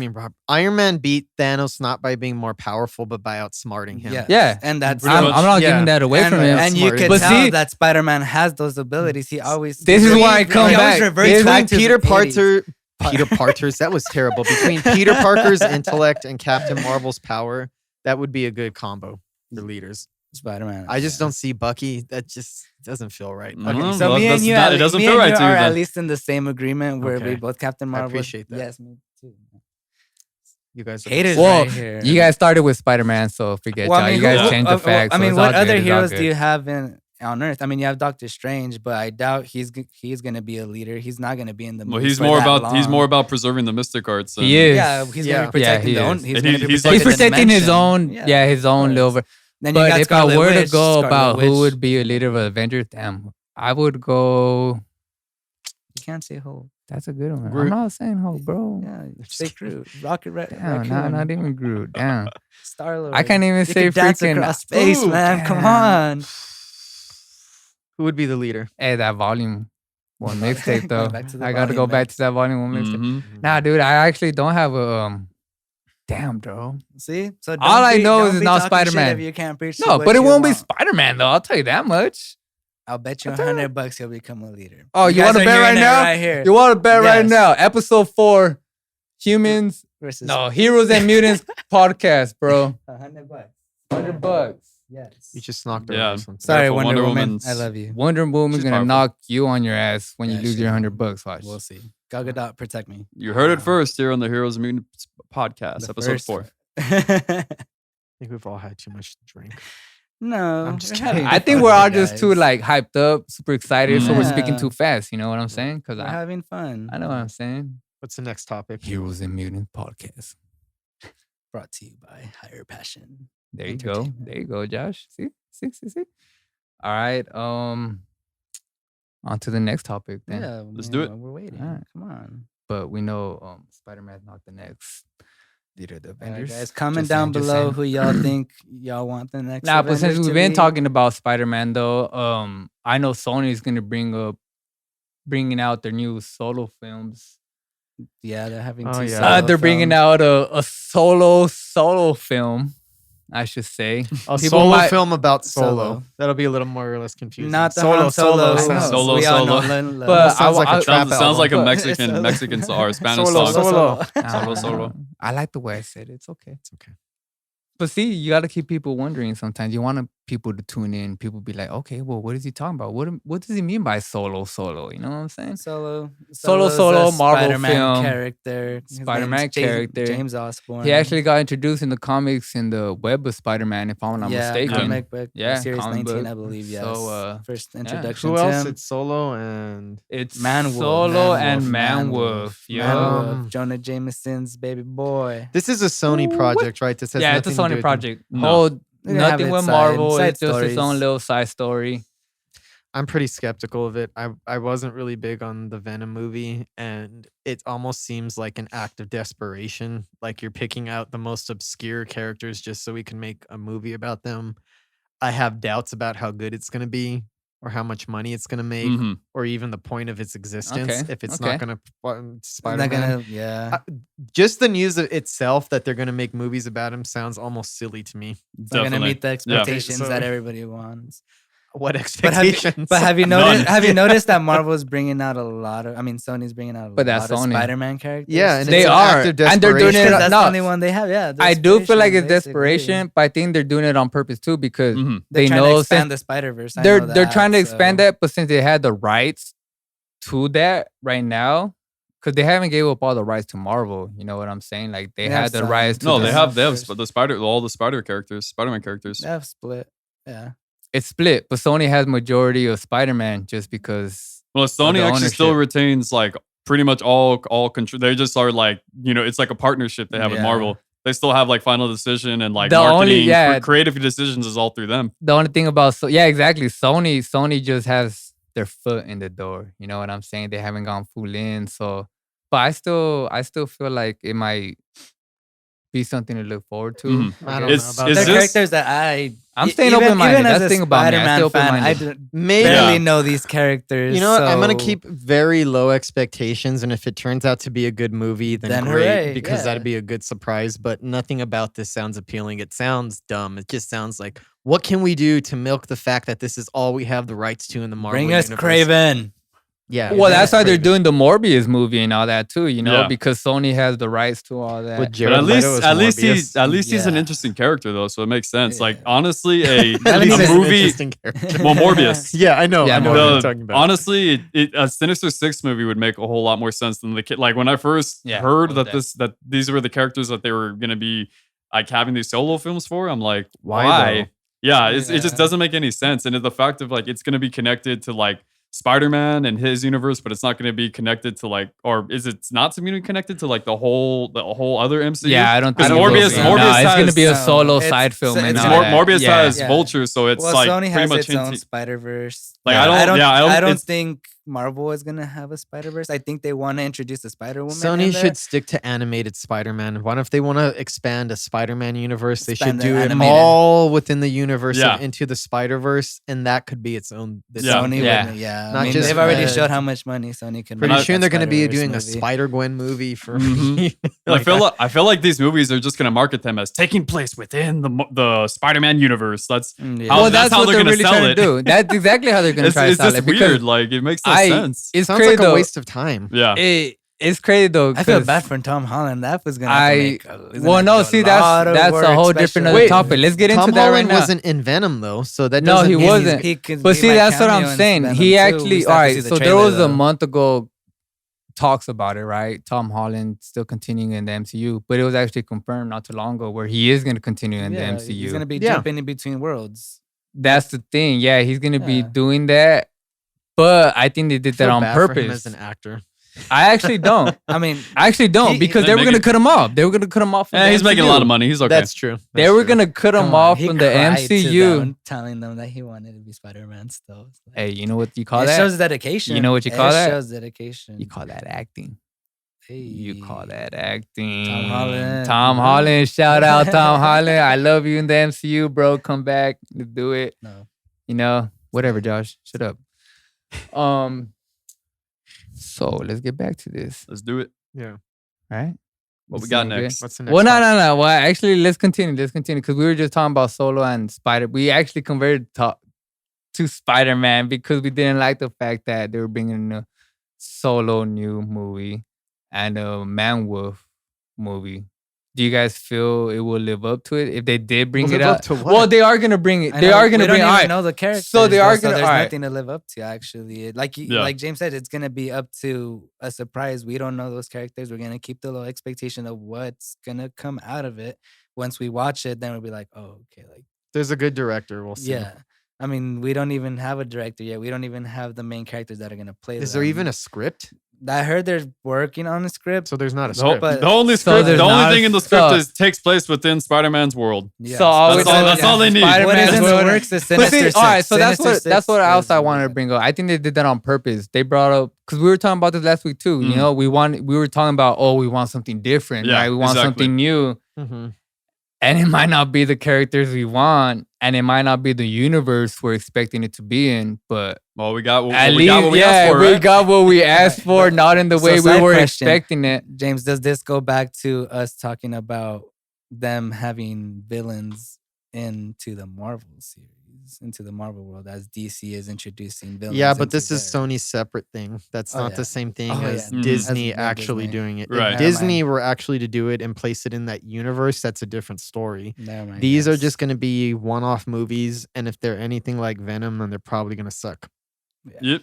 Iron Man beat Thanos not by being more powerful, but by outsmarting him. Yes. Yeah. and that's Pretty I'm much. not Yeah. giving that away and, from him. and you Smart. can But tell see- that Spider-Man has those abilities. He always This is he- why I come he always back. reverts Between back to Peter the 80s. Parker's, that was terrible. Between Peter Parker's intellect and Captain Marvel's power, that would be a good combo for leaders. Spider-Man. I just yeah. don't see Bucky. That just doesn't feel right. Mm. Okay, Well, so me and that's you, not- at it doesn't me feel and right you to you are at then. least in the same agreement where we Okay. both Captain Marvel. appreciate that. Yes, me too. You guys are Haters Well, right here. You guys started with Spider-Man, so forget Well, y'all. I mean, you guys who- changed the facts. I so mean, it's what all other good, it's all heroes good. do you have in on Earth. I mean, you have Doctor Strange, but I doubt he's going to be a leader. He's not going to be in the movie. Well, he's more about preserving the mystic arts. He is. Yeah, he's going to be protecting the own. He's protecting his own. Yeah, his own little. Then but if Scarlet I were Witch, to go Scarlet about Witch. who would be a leader of Avengers, damn, I would go. You can't say Hulk. That's a good one. Groot. I'm not saying Hulk, bro. Yeah, say Groot. Rocket Red. Damn, not even Groot. Damn. Star-Lord. I can't even You say can dance freaking. across space, Ooh, man. Come damn. on. Who would be the leader? Hey, that volume one mixtape though. Back to the I got to go volume back mix. to that volume one mixtape. Mhm. Nah, dude, I actually don't have a. Damn, bro. See? So All I know is don't it's be not talking shit Spider-Man. If you can't preach to No, what but it you won't be want. Spider-Man though. I'll tell you that much. I'll bet you I'll tell you. $100 he'll become a leader. Oh, you guys want to are bet right hearing it now? Right here. You want to bet right Yes. now? Episode 4, humans. Versus No, Heroes and Mutants podcast, bro. $100. $100. Yes. You just knocked Yeah. over this one. Sorry, Careful, Wonder Woman. Woman's- I love you. Wonder Woman's She's gonna powerful. knock you on your ass when you Yeah, lose she your will. $100. Watch. We'll see. Gal Gadot, protect me. You heard it first here on the Heroes and Mutants podcast, The episode first 4. I think we've all had too much to drink. No, I'm just we're kidding. having I think fun, we're all you just too guys. like hyped up, super excited, so we're speaking Yeah. too fast. You know what I'm saying? Because We're I having fun. know what I'm saying. What's the next topic? Heroes and Mutants podcast. Brought to you by Higher Passion. There you go. Entertainment. There you go, Josh. See. All right. On to the next topic then. Yeah, Let's do it. We're waiting. Alright. Come on. But we know Spider-Man's not the next leader of the All right, Avengers. guys, comment Just down saying, just below saying. who y'all think y'all want the next. Nah, but since Avengers we've to been be. talking about Spider-Man though, I know Sony's gonna bringing out their new solo films. Yeah, they're having Oh, two. yeah. solo They're bringing films. out a solo film, I should say. A People solo might- film about Solo. Solo. That'll be a little more or less confusing. Not the Han Solo. sounds- Solo, We all know Solo. Lin- Lin- But sounds like a I- trap Sounds like a album. Mexican or Spanish Solo, song. Solo. Solo, solo. I like the way I said it. It's okay. It's okay. But see, you got to keep people wondering sometimes. You want people to tune in. People be like, okay, well, what is he talking about? What does he mean by solo? You know what I'm saying? Solo. Solo, Solo's a Marvel Spider-Man film. character. His Spider-Man name's character. James Osborn. He actually got introduced in the comics in the web of Spider-Man, if I'm not mistaken. Comic book. Yeah, Series comic 19, book. I believe. Yes. So, First introduction Who to else? him. It's Solo and It's Man-Wolf, Solo Man-Wolf, and Man-Wolf, Man-Wolf. Yeah. Man-Wolf, Jonah Jameson's baby boy. this is a Sony Ooh, project, right? This has Yeah, it's a nothing to do Sony with- project. No. Oh, They have nothing its with side- Marvel. side It's just its own stories. little side story. I'm pretty skeptical of it. I wasn't really big on the Venom movie, and it almost seems like an act of desperation. Like you're picking out the most obscure characters just so we can make a movie about them. I have doubts about how good it's going to be, or how much money it's going to make, Mhm. or even the point of its existence. Okay, If it's okay. not going to They're Spider-Man. gonna, yeah. Just the news itself that they're going to make movies about him sounds almost silly to me. They're gonna Definitely. meet the Yeah. expectations So- that everybody wants. What But expectations? have you None. noticed? Have you noticed that Marvel's bringing out a lot of? I mean, Sony's bringing out a But lot that's of Sony. Spider-Man characters. Yeah, and They it's an are, act of and they're doing desperation. it. That's No, the only one they have. Yeah, I do feel like it's desperation, basically. desperation, but I think they're doing it on purpose too because Mhm. They're they trying to know expand since the Spider-Verse. I they're know they're trying to that, expand so- that, but since they had the rights to that right now, because they haven't gave up all the rights to Marvel. You know what I'm saying? Like they They have had the some. rights. To No, the- they have first. all the Spider characters, Spider-Man characters. They have split. Yeah. It's split, but Sony has majority of Spider-Man just because. Well, Sony the actually still ownership. retains like pretty much all control. They just are like, it's like a partnership they have with Yeah. Marvel. They still have like final decision and like The only- marketing, yeah. creative decisions is all through them. The only thing about yeah, exactly. Sony just has their foot in the door. You know what I'm saying? They haven't gone full in. So, but I still feel like it might be something to look forward to. Mhm. I don't It's- know about is They're that. this- characters that I'm e- staying even- open-minded. even as That's a the thing about me. I stay Spider-Man fan, open-minded. Maybe. barely Yeah. know these characters. You know what? I'm gonna so- keep very low expectations, and if it turns out to be a good movie, then great, hooray, because yeah. that'd be a good surprise. But nothing about this sounds appealing. It sounds dumb. It just sounds like, what can we do to milk the fact that this is all we have the rights to in the Marvel Bring us universe? Craven. Yeah. Well, that's why they're Craven. doing the Morbius movie and all that too. You know, Yeah. because Sony has the rights to all that. With But Jared at least, Leto as at least Morbius. he's an Yeah. interesting character though, so it makes sense. Like Yeah. honestly, At least a it's an movie. interesting character. Well, Morbius. Yeah, I know. Yeah, I know what The- you're talking about. honestly, a Sinister Six movie would make a whole lot more sense than the kid. Like when I first Yeah, heard all that these were the characters that they were gonna be like having these solo films for, I'm like, Why, why? Yeah, it just Yeah. doesn't make any sense. And the fact of like it's going to be connected to like Spider-Man and his universe, but it's not going to be connected to like, or is it not to be connected to like the whole other MCU? Yeah, I don't think Because it will Morbius, be. Morbius No, it's gonna has- be a No, solo it's- side film. so and it's all Mor- that. Morbius Yeah. has Vulture, so it's Well, like Sony pretty has much its own hinting. Spider Verse. Like, I don't- I don't it's- think Marvel is gonna have a Spider Verse. I think they want to introduce the Spider Woman. Sony should stick to animated Spider-Man. Why if they want to expand a Spider-Man universe, they should Expand the do it animated. all within the universe Yeah. of Into the Spider-Verse, and that could be its own. Sony. Yeah. Yeah. Not I mean, just they've already the- showed how much money Sony can. Pretty make soon on they're going to be Spider-Verse doing a movie. Spider-Gwen movie for. Mhm. like I feel like these movies are just going to market them as taking place within the Spider-Man universe. That's Yeah. How- Well, that's how what they're they're gonna really sell trying it. to do. That's exactly how they're gonna try to it's sell just it. Because weird. Like it makes no sense. It's sounds crazy like though. a waste of time. Yeah. It's crazy though. I feel 'cause bad for Tom Holland. That was gonna. see that's a whole different other Wait, topic. Let's get into Tom that right Holland now. wasn't in Venom though, so that No, doesn't he mean wasn't. But see, that's what I'm saying. He actually, all right. So there was a month ago talks about it, right? Tom Holland still continuing in the MCU, but it was actually confirmed not too long ago where he is going to continue in the MCU. He's gonna be Yeah. jumping in between worlds. That's the thing. Yeah, he's going to be Yeah. doing that. But I think they did that Feel on bad for him purpose. as an actor. I actually don't. I mean, I actually don't He- because They they were make going to it- cut him off. They were going to cut him off. From Yeah, the he's making a MCU. lot of money. He's okay. That's true. They were going to cut him come on, off he from the cried to MCU. them, telling them that he wanted to be Spider-Man. Still, It's like- Hey, you know what you call it that? shows dedication. You know what you call it that? Shows dedication. You call that acting. Hey. You call that acting. Tom Holland. Tom Holland. Shout out Tom Holland. I love you in the MCU, bro. Come back. Let's do it. No. You know, whatever, Josh. Shut up. So let's get back to this. Let's do it. Yeah. Right? What we This got sound good? next? What's the next? Well, no, topic? no. Well, actually, let's continue. Because we were just talking about Solo and Spider. We actually converted to Spider-Man because we didn't like the fact that they were bringing a Solo new movie and a Man-Wolf movie. Do you guys feel it will live up to it if they did bring Will it live up up? to what? Well, they are gonna bring it. I They know, are gonna we bring. don't All even right. know the characters. So they are though, gonna- There's all right. nothing to live up to. Actually, like Yeah. like James said, it's gonna be up to a surprise. We don't know those characters. We're gonna keep the low expectation of what's gonna come out of it. Once we watch it, then we'll be like, oh, okay, like There's a good director. We'll see. yeah. I mean, we don't even have a director yet. We don't even have the main characters that are gonna play. Is there even a script? I heard they're working on a script. So there's not a The, whole- script. But- the only So script, there's the only not- thing in the script so- is takes place within Spider-Man's world. Yeah. So all That's we all- know that's is all they need. What Spider-Man's is in the world- works is But Sinister see, Six. all right, so that's Sinister what Six else is I the- wanted to bring up. I think they did that on purpose. They brought up because we were talking about this last week too. You Mm. know, we were talking about we want something different, Yeah, right? We want exactly. something new, Mm-hmm. and it might not be the characters we want, and it might not be the universe we're expecting it to be in. But Well, we got what at we least, got what we yeah, asked for, we right? got what we asked Right, for, but- not in the so way we side were question. expecting it. James, does this go back to us talking about them having villains into the Marvel series, into the Marvel world, as DC is introducing villains? Yeah, but into this is their- Sony's separate thing. That's Oh, not yeah. the same thing Oh, as yeah. Mhm. Disney As actually Disney. doing it. Right. If Never Disney mind. were actually to do it and place it in that universe, that's a different story. Never mind, These are yes. just going to be one-off movies, and if they're anything like Venom, then they're probably going to suck. Yep.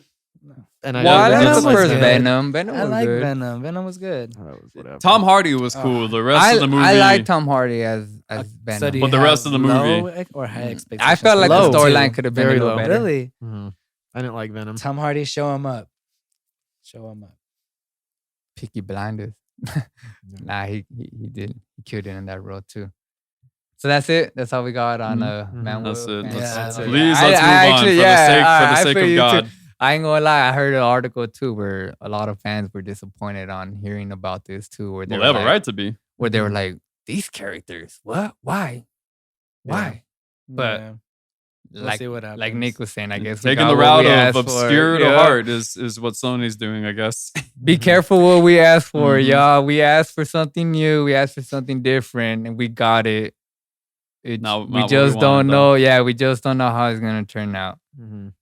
And Well, I Venom like the was first good. Venom. Venom I was like good. Venom. Venom was good. whatever. Tom Hardy was Oh. cool. The rest of the movie, I like Tom Hardy as Venom. So do you But the rest have of the low movie- or high Mm. expectations? I felt like Low, the storyline too. could have been Very a little low. better. Really? Mhm. I didn't like Venom. Tom Hardy, show him up. Show him up. Peaky Blinders. Nah, he did. He killed it in that role too. So that's it. That's all we got on Mhm. Man That's Wolf it. and- Yeah, that's it. Please, I- let's I move on actually- for yeah, the I sake feel of you too. God. I ain't gonna lie. I heard an article too where a lot of fans were disappointed on hearing about this too. Where they Well, were they have a like, right to be. Where they were like, these characters, what? Why? Why? But Yeah. We'll like, see what happens. like Nick was saying, I guess we Taking got the what route we of asked for. obscure to Yeah. heart is what Sony's doing, I guess. Be careful what we asked for, Mhm. y'all. We asked for something new. We asked for something different, and we got it. Not We what we just wanted, don't though. know. Yeah, we just don't know how it's gonna turn out. Mhm.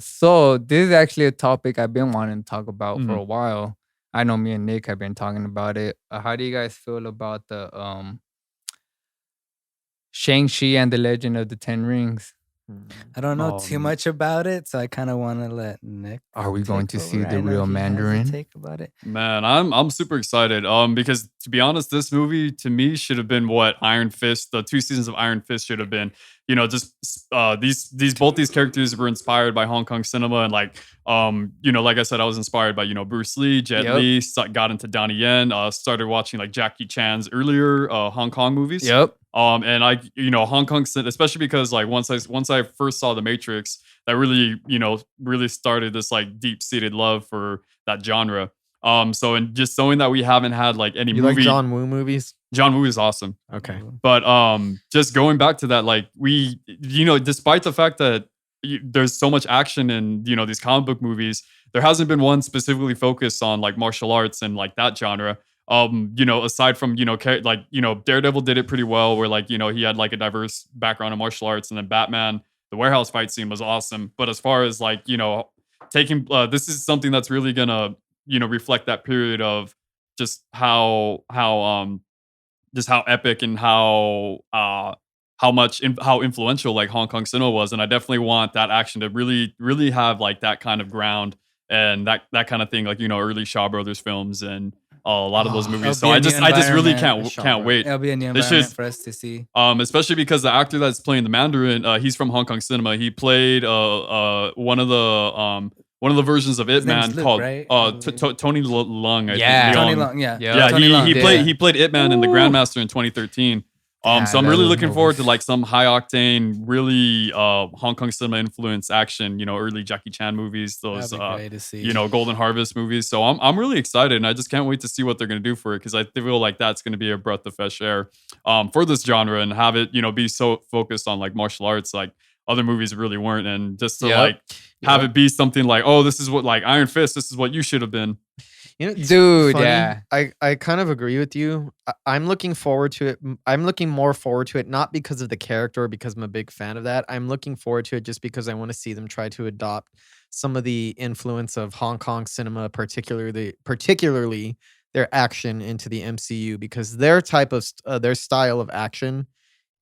So this is actually a topic I've been wanting to talk about for Mhm. a while. I know me and Nick have been talking about it. How do you guys feel about the Shang-Chi and the Legend of the Ten Rings? I don't know too Um, much about it, so I kind of want to let Nick. Are we going to take see over. I the know real he has a Mandarin? take about it. Man, I'm super excited. Because to be honest, this movie to me should have been what Iron Fist, the 2 seasons of Iron Fist should have been. You know, just these both these characters were inspired by Hong Kong cinema, and like you know, like I said, I was inspired by Bruce Lee, Jet Yep. Li, got into Donnie Yen, started watching like Jackie Chan's earlier Hong Kong movies. Yep. And I, Hong Kong, especially because like once I first saw The Matrix, that really, really started this like deep seated love for that genre. So and just knowing that we haven't had like any You movie. like John Woo movies? John Woo is awesome. Okay. But just going back to that, like we, despite the fact that there's so much action in these comic book movies, there hasn't been one specifically focused on like martial arts and like that genre. Aside from Daredevil did it pretty well, where like he had like a diverse background in martial arts, and then Batman, the warehouse fight scene was awesome. But as far as like taking this is something that's really gonna reflect that period of just how epic and how influential like Hong Kong cinema was. And I definitely want that action to really have like that kind of ground and that kind of thing, like early Shaw Brothers films and a lot of those movies. So I just really can't wait. It'll be a new environment for us to see. Especially because the actor that's playing the Mandarin, he's from Hong Kong cinema. He played one of the versions of Ip Man Luke, called right? Tony Lung. I Yeah. think. Tony Long, yeah. Yeah, Tony Long. He played Ip Man in The Grandmaster in 2013. Yeah, So I'm I really love looking those forward to movies. like some high octane, really Hong Kong cinema influence action. Early Jackie Chan movies, those That'd be great to see. Golden Harvest movies. So I'm really excited, and I just can't wait to see what they're gonna do for it, because I feel like that's gonna be a breath of fresh air for this genre, and have it be so focused on like martial arts like other movies really weren't, and just to like have it be something like, oh, this is what like Iron Fist, this is what you should have been. It's Dude, funny. yeah. I kind of agree with you. I'm looking forward to it. I'm looking more forward to it, not because of the character or because I'm a big fan of that. I'm looking forward to it just because I want to see them try to adopt some of the influence of Hong Kong cinema, particularly their action into the MCU, because their type of their style of action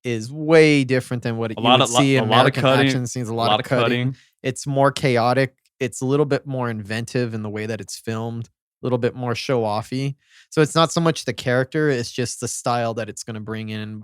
is way different than what you would see in American action scenes. A lot of cutting. It's more chaotic. It's a little bit more inventive in the way that it's filmed. A little bit more show-offy. So it's not so much the character, it's just the style that it's going to bring in,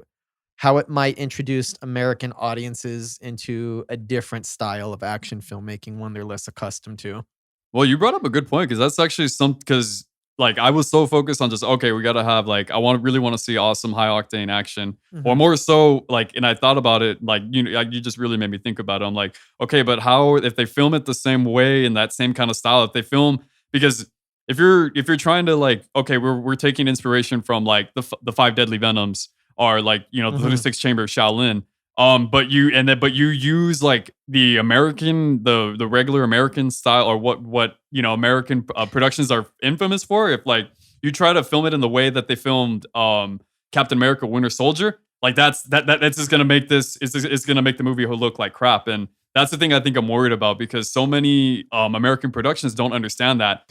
how it might introduce American audiences into a different style of action filmmaking, one they're less accustomed to. Well, you brought up a good point, because that's actually because like I was so focused on just, okay, we got to have like, really want to see awesome high octane action, or more so like, and I thought about it like, you just really made me think about it. I'm like, okay, but how, if they film it the same way in that same kind of style, if they film, because if you're trying to like, okay, we're taking inspiration from like the 5 Deadly Venoms, or like the 36 Chamber of Shaolin, but you use like the American, the regular American style, or what American productions are infamous for. If like you try to film it in the way that they filmed Captain America: Winter Soldier, like that's just gonna make it's gonna make the movie look like crap. And that's the thing I think I'm worried about, because so many American productions don't understand that,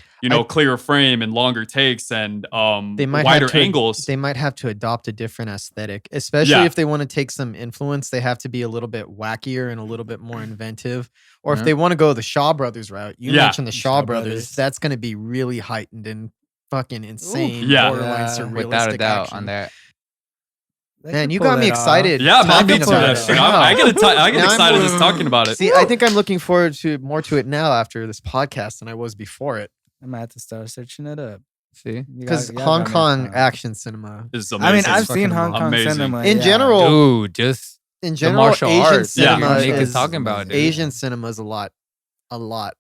clearer frame and longer takes and wider angles. They might have to adopt a different aesthetic, especially if they want to take some influence. They have to be a little bit wackier and a little bit more inventive. Or if they want to go the Shaw Brothers route, you mentioned the Shaw Brothers, that's going to be really heightened and fucking insane. Borderline surrealistic without a doubt action. on that. Man, you got me excited. Yeah, man, me talking too. about it. I get excited just talking about it. See, I think I'm looking forward to more to it now after this podcast than I was before it. I might have to start searching it up. See, because Hong Kong action cinema is amazing. I mean, I've seen Hong Kong cinema in general. Dude, just in general, martial Asian arts. cinema is talking about it. Asian cinema is a lot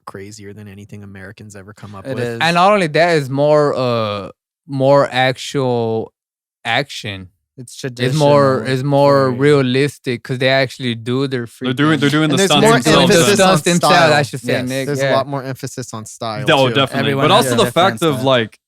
crazier than anything Americans ever come up with. Is. And not only that, is more actual action. It's traditional. It's more realistic, because they actually do their freaking. They're doing the stunts more themselves. emphasis The on stunts themselves, style. I should say, Yes. Nick. There's a lot more emphasis on style. Oh, too. definitely. Everyone But has also a the fact different of style. like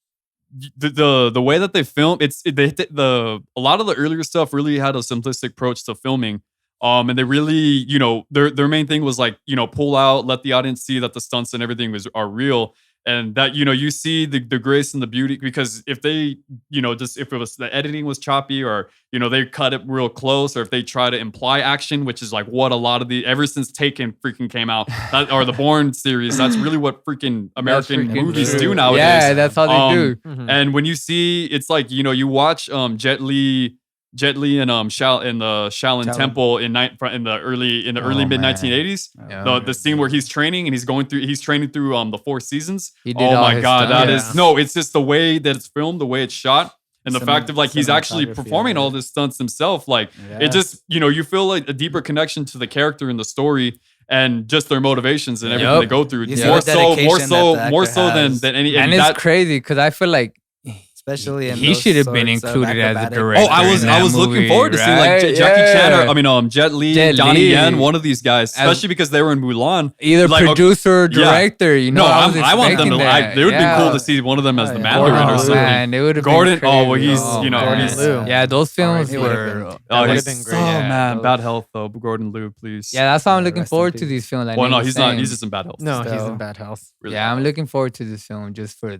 the way that they film, a lot of the earlier stuff really had a simplistic approach to filming. And they really, their main thing was like, pull out, let the audience see that the stunts and everything are real. And that, you see the grace and the beauty, because if they, just if it was the editing was choppy, or, they cut it real close, or if they try to imply action, which is like what a lot of ever since Taken freaking came out, or the Bourne series, that's really what freaking American movies do nowadays. Yeah, that's how they do. And when you see, it's like, you watch Jet Li and in the Shaolin Temple in the early mid 1980s. The scene where he's training and he's training through the Four Seasons. Oh my god, it's just the way that it's filmed, the way it's shot, and the fact of like he's actually performing all this stunts himself. Like it just, you feel like a deeper connection to the character and the story and just their motivations and everything they go through. More so than any. And it's crazy because I feel like especially in he should have been included as a director. Oh, I was looking forward to seeing like Jackie Chan or Jet Li, Donnie Yen, one of these guys, especially because they were in Mulan. Either like, producer or director, No, I want them to. It would be cool to see one of them as the Mandarin or something. Man, it would have Gordon. Been crazy. He's yeah, those films were. Oh, he's been great. Oh man, bad health though. Gordon Liu, please. Yeah, that's why I'm looking forward to these films. Well, no, he's not. He's just in bad health. No, he's in bad health. Yeah, I'm looking forward to this film just for.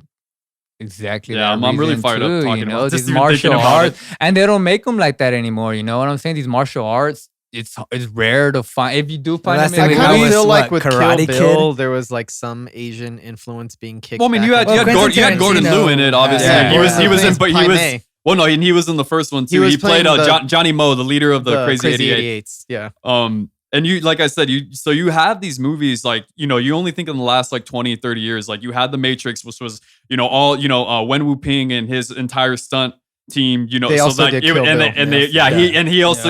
Exactly. Yeah, I'm really fired up talking about these martial arts, and they don't make them like that anymore. You know what I'm saying? These martial arts, it's rare to find. If you do find them, I kind of feel like with Karate Kill, there was like some Asian influence being kicked. Well, I mean, you had Gordon Liu in it. Obviously, he was in, but he was. Well, no, and he was in the first one too. He played Johnny Mo, the leader of the Crazy 88s. Yeah. And you, like I said, you have these movies, like, you only think in the last like 20, 30 years, like you had The Matrix, which was, all, Wen Wu Ping and his entire stunt team, they also did Kill Bill.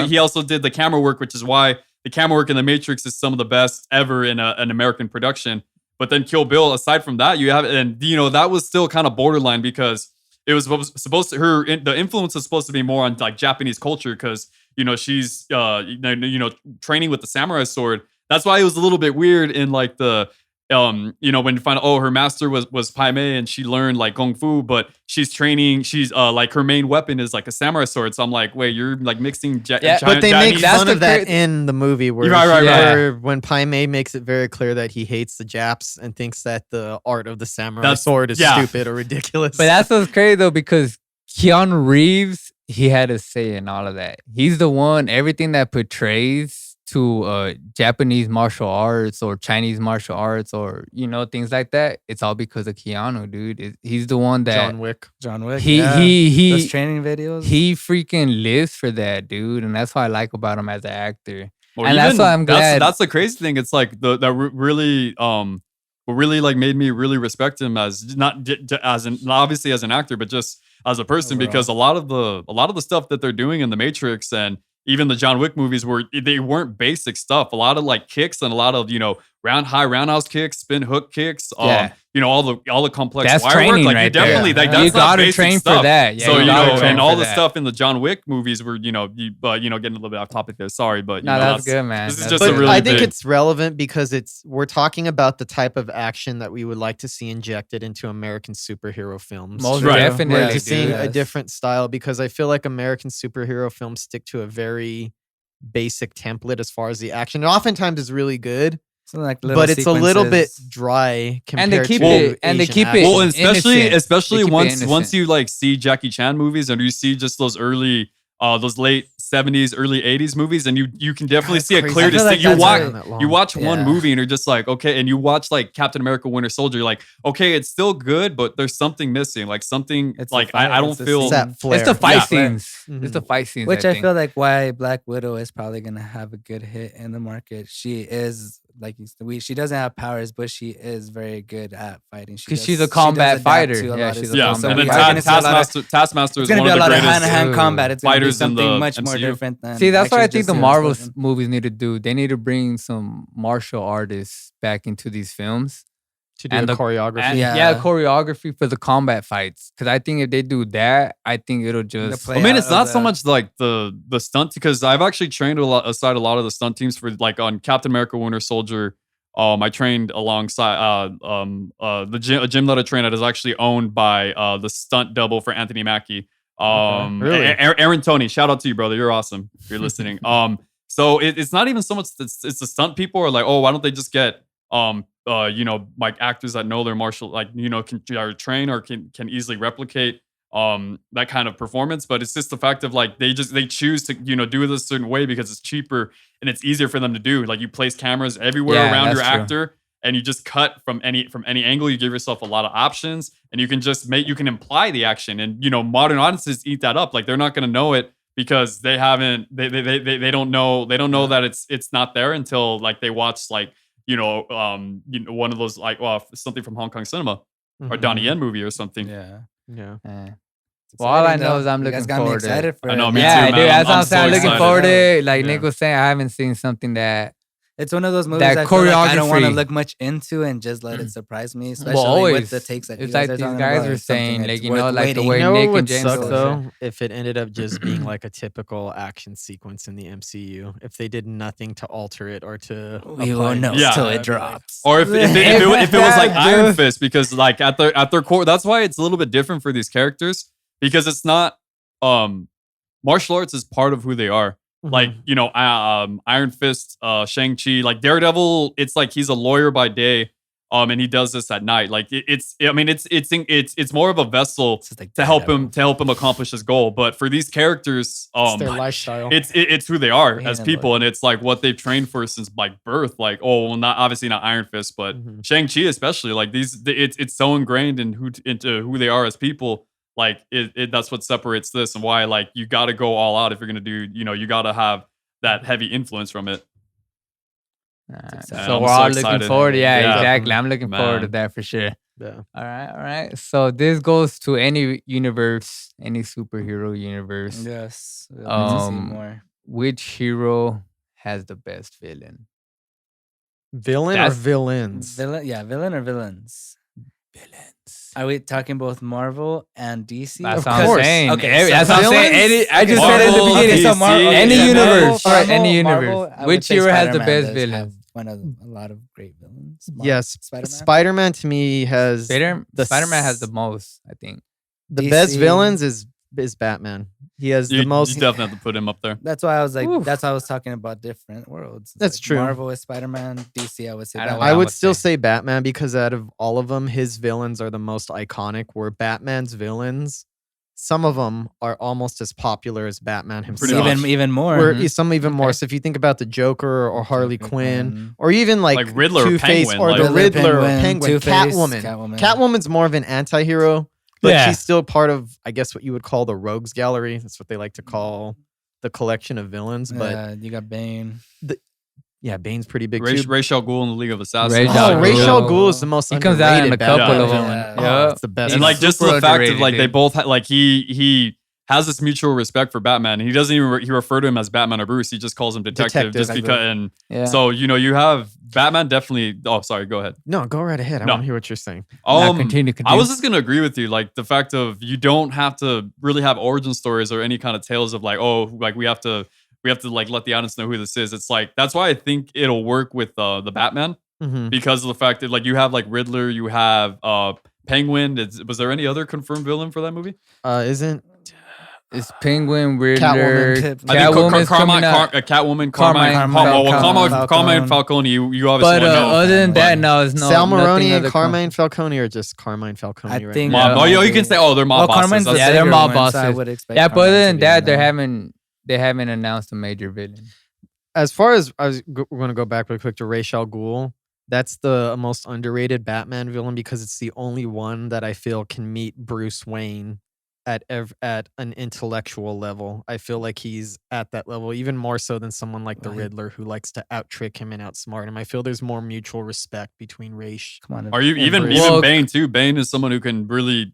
He also did the camera work, which is why the camera work in The Matrix is some of the best ever in an American production. But then Kill Bill, aside from that, you have, and that was still kind of borderline because it was supposed to, the influence was supposed to be more on like Japanese culture because she's training with the samurai sword. That's why it was a little bit weird in like the when you find out, her master was Pai Mei and she learned like kung fu, but she's training, like her main weapon is like a samurai sword. So I'm like, wait, you're like mixing but they make fun of that in the movie where when Pai Mei makes it very clear that he hates the Japs and thinks that the art of the samurai sword is stupid or ridiculous. But that's what's crazy though, because Keanu Reeves, he had a say in all of that. He's the one, everything that portrays to Japanese martial arts or Chinese martial arts or, things like that. It's all because of Keanu, dude. He's the one that... John Wick. He those training videos. He freaking lives for that, dude. And that's what I like about him as an actor. Well, and that's why I'm glad. That's the crazy thing. It's like what really like made me really respect him as not obviously as an actor, but just as a person, because a lot of the stuff that they're doing in The Matrix and even the John Wick movies they weren't basic stuff. A lot of like kicks and a lot of roundhouse kicks, spin hook kicks. All the complex that's wire training work. Like right you definitely there. that's you gotta train stuff. for that. Yeah, so and all the that. stuff in the John Wick movies were getting a little bit off topic there. Sorry, but that's good, man. This is just a really I think it's relevant because we're talking about the type of action that we would like to see injected into American superhero films. Most definitely, we're seeing a different style because I feel like American superhero films stick to a very basic template as far as the action. And oftentimes it's really good. But it's a little bit dry compared to they keep it well, especially once you like see Jackie Chan movies and you see just those early those late 70s, early 80s movies, and you can definitely see a clear distinction. You watch one movie and you're just like, okay, and you watch like Captain America Winter Soldier, you're like, okay, it's still good, but there's something missing. Like something like I don't feel it's the fight scenes. It's the fight scenes. Which I feel like why Black Widow is probably gonna have a good hit in the market. She is like she doesn't have powers, but she is very good at fighting. Because she's a combat fighter. And then Taskmaster is one of the greatest hand-to-hand combat. It's fighters something much more different than. See, that's what I think the Marvel movies need to do. They need to bring some martial artists back into these films to do the choreography. Choreography for the combat fights. Because I think if they do that, I think it'll just. I mean, it's not so much like the stunt, because I've actually trained aside a lot of the stunt teams for like on Captain America Winter Soldier. I trained alongside a gym that I trained at is actually owned by the stunt double for Anthony Mackie. Really? Aaron Tony, shout out to you, brother. You're awesome if you're listening. So it's not even so much it's the stunt people are like, oh, why don't they just get like actors that know their martial, like, can are trained or can easily replicate that kind of performance. But it's just the fact of like they choose to do it a certain way because it's cheaper and it's easier for them to do. Like you place cameras everywhere around your actor, and you just cut from any angle. You give yourself a lot of options, and you can just you can imply the action. And modern audiences eat that up. Like they're not going to know it because they don't know that it's not there until like they watch like one of those like something from Hong Kong cinema or Donnie Yen movie or something. Yeah. Well, all I know is I'm looking forward to it. I know, me yeah, too, man. Dude, that's what I'm saying. I'm looking forward to it. Like Yeah. Nick was saying, I haven't seen something that. It's one of those movies That I feel like I don't want to choreography. look much into and just let it surprise me, especially Well, always. with the takes that you It's guys like are these talking guys about. were It's something saying, that's like, you worth know, like the waiting. way You know Nick what and would James suck was though? If it ended up just being like a typical action sequence in the MCU, if they did nothing to alter it or to We will know Yeah. till it drops. Or if it was like Yeah, Iron dude. Fist, because like at their core, that's why it's a little bit different for these characters, because it's not martial arts is part of who they are. Like Iron Fist, Shang-Chi, like Daredevil, it's like he's a lawyer by day, and he does this at night. Like it's more of a vessel It's just like to help Daredevil. him accomplish his goal. But for these characters, It's their lifestyle. it's who they are Being as a people, lawyer. and it's like what they've trained for since like birth. Like, not obviously not Iron Fist, but Shang-Chi especially. Like it's so ingrained into who they are as people. Like that's what separates this, and why like you got to go all out if you're gonna do. You got to have that heavy influence from it. So I'm we're so all excited. looking forward. Yeah, Yeah. exactly. I'm looking forward to Man. that for sure. Yeah. All right. So this goes to any universe, any superhero universe. Yes. We'd like to see more. Which hero has the best villain? Villain or That's- villains? Villain or villains? Villains. Are we talking both Marvel and DC? That's Of what I'm course. saying. Okay, so That's what I'm saying. villains- I just said it at the Marvel, beginning. So DC, Marvel, any yeah, universe. Marvel- Any Marvel, universe. I would Which say hero has the Spider-Man best does villain? have a lot of great villains. Yes. Spider-Man. Spider-Man to me has the Spider-Man has s- the most, I think. the DC. best villains is Batman. He has You the most. you definitely have to put him up there. That's why I was like, Oof. that's why I was talking about different worlds. It's That's like true. Marvel is Spider-Man, DC I would say. I don't Batman. I I would would still say. say Batman because out of all of them, his villains are the most iconic. Where Batman's villains, some of them are almost as popular as Batman Pretty himself. much. even more. Where some even more. Okay. So if you think about the Joker or Harley Joker, Quinn, Quinn. or even like Riddler or Two-Face Penguin, or like- the Riddler or Penguin, Two-Face, Catwoman. Catwoman's more of an anti-hero, but Yeah. she's still part of, I guess, what you would call the rogues gallery. That's what they like to call the collection of villains. But you got Bane. yeah, Bane's pretty big Ra's too. al Ghul in the League of Assassins. Ra's Oh, al Ghul. Ra's al Ghul is the most He comes out in a underrated couple Batman of them. villain. Oh, Yeah. it's the best. And He's like just super the fact of underrated, like they dude. both like he has this mutual respect for Batman. And he doesn't even he refer to him as Batman or Bruce. He just calls him detective, just Detective. because. And Yeah. so you have Batman definitely. Oh, sorry. Go ahead. No, go right ahead. I No. want to hear what you're saying. Nah, continue. I was just gonna agree with you. Like the fact of you don't have to really have origin stories or any kind of tales of like, oh, like we have to like let the audience know who this is. It's like that's why I think it'll work with the Batman because of the fact that like you have like Riddler, you have Penguin. Was there any other confirmed villain for that movie? Isn't It's Penguin, Riddler, Catwoman. Catwoman's coming out. Catwoman, Carmine Carmine Falcone. You obviously But know. other than that, no, it's no. Sal nothing Maroni and other Carmine Falcone are just Carmine Falcone? I right think- now? Mob. Oh, you can say, they're mob bosses. Carmine's the That's- Yeah, they're bigger mob one, so I bosses. would expect Yeah, but Carmine other to than be that, in they haven't announced a major villain. As far as we're going to go back real quick to Ra's al Ghul. That's the most underrated Batman villain because it's the only one that I feel can meet Bruce Wayne at an intellectual level. I feel like he's at that level, even more so than someone like the Right. Riddler who likes to out trick him and outsmart him. I feel there's more mutual respect between Ra's. Come on. Or even Well, Bane too. Bane is someone who can really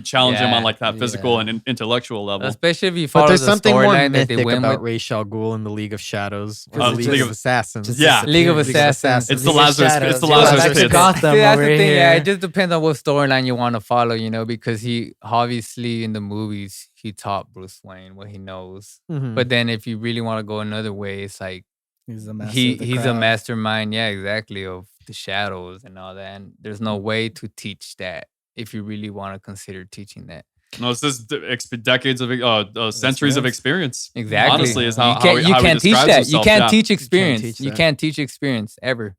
challenge him Yeah. on like that physical Yeah. and intellectual level. Especially if you But follow there's the something more storyline that they mythic went about with. Ra's al Ghul in the League of Shadows. Or Oh, the League League of of- Assassins. Yeah. League of League of Assassins. It's the League of Lazarus. Shadows. It's the League of Lazarus Shadows. pit. Gotham See, that's over the thing. Yeah, here. it just depends on what storyline you want to follow, because he obviously in the movies he taught Bruce Wayne what he knows. Mhm. But then if you really want to go another way, it's like He's a master. he's a mastermind, yeah, exactly, of the shadows and all that. And there's no way to teach that if you really want to consider teaching that. No, it's just decades of centuries of experience. Exactly. Honestly, is how you can't how he teach describes that. You himself, can't yeah. teach experience. teach You that. can't teach experience ever.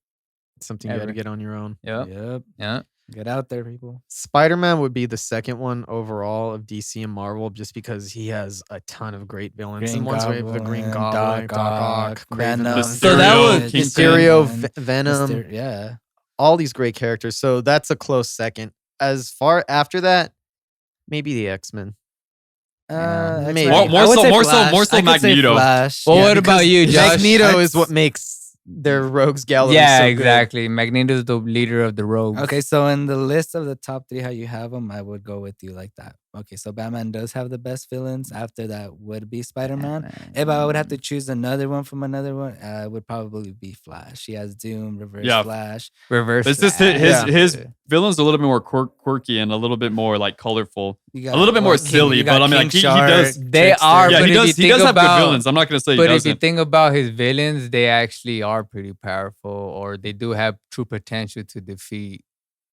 something you got to Ever. get on your own. Yep. Yep. Yeah. Get out there, people. Spider-Man would be the second one overall of DC and Marvel, just because he has a ton of great villains. Green And ones where you have the Green Goblin, Doc Ock, Craven, Venom. So that was- Mysterio, Kingpin, Venom, yeah. all these great characters. So that's a close second. As far after that, maybe the X-Men. X-Men. Maybe. I More would so- say more so- Flash. more so I could say Magneto. Flash. Well, what because about you, Josh? Magneto is what makes their rogues gallery Yeah, so good. exactly. Magneto's the leader of the rogues. Okay, so in the list of the top 3, how you have them, I would go with you like that. Okay, so Batman does have the best villains. After that would be Spider-Man. If I would have to choose another one from another one, it would probably be Flash. He has Doom, Reverse Yeah. Flash. Reverse. It's just Flash. his villains are a little bit more quirky and a little bit more like colorful, You got, a little bit more King- silly. you But got I mean, like King he Shark, does. They Trickster. are, Yeah, but he if does. you He think does have good about- villains. I'm not gonna say he But if you doesn't. think about his villains, they actually are pretty powerful, or they do have true potential to defeat.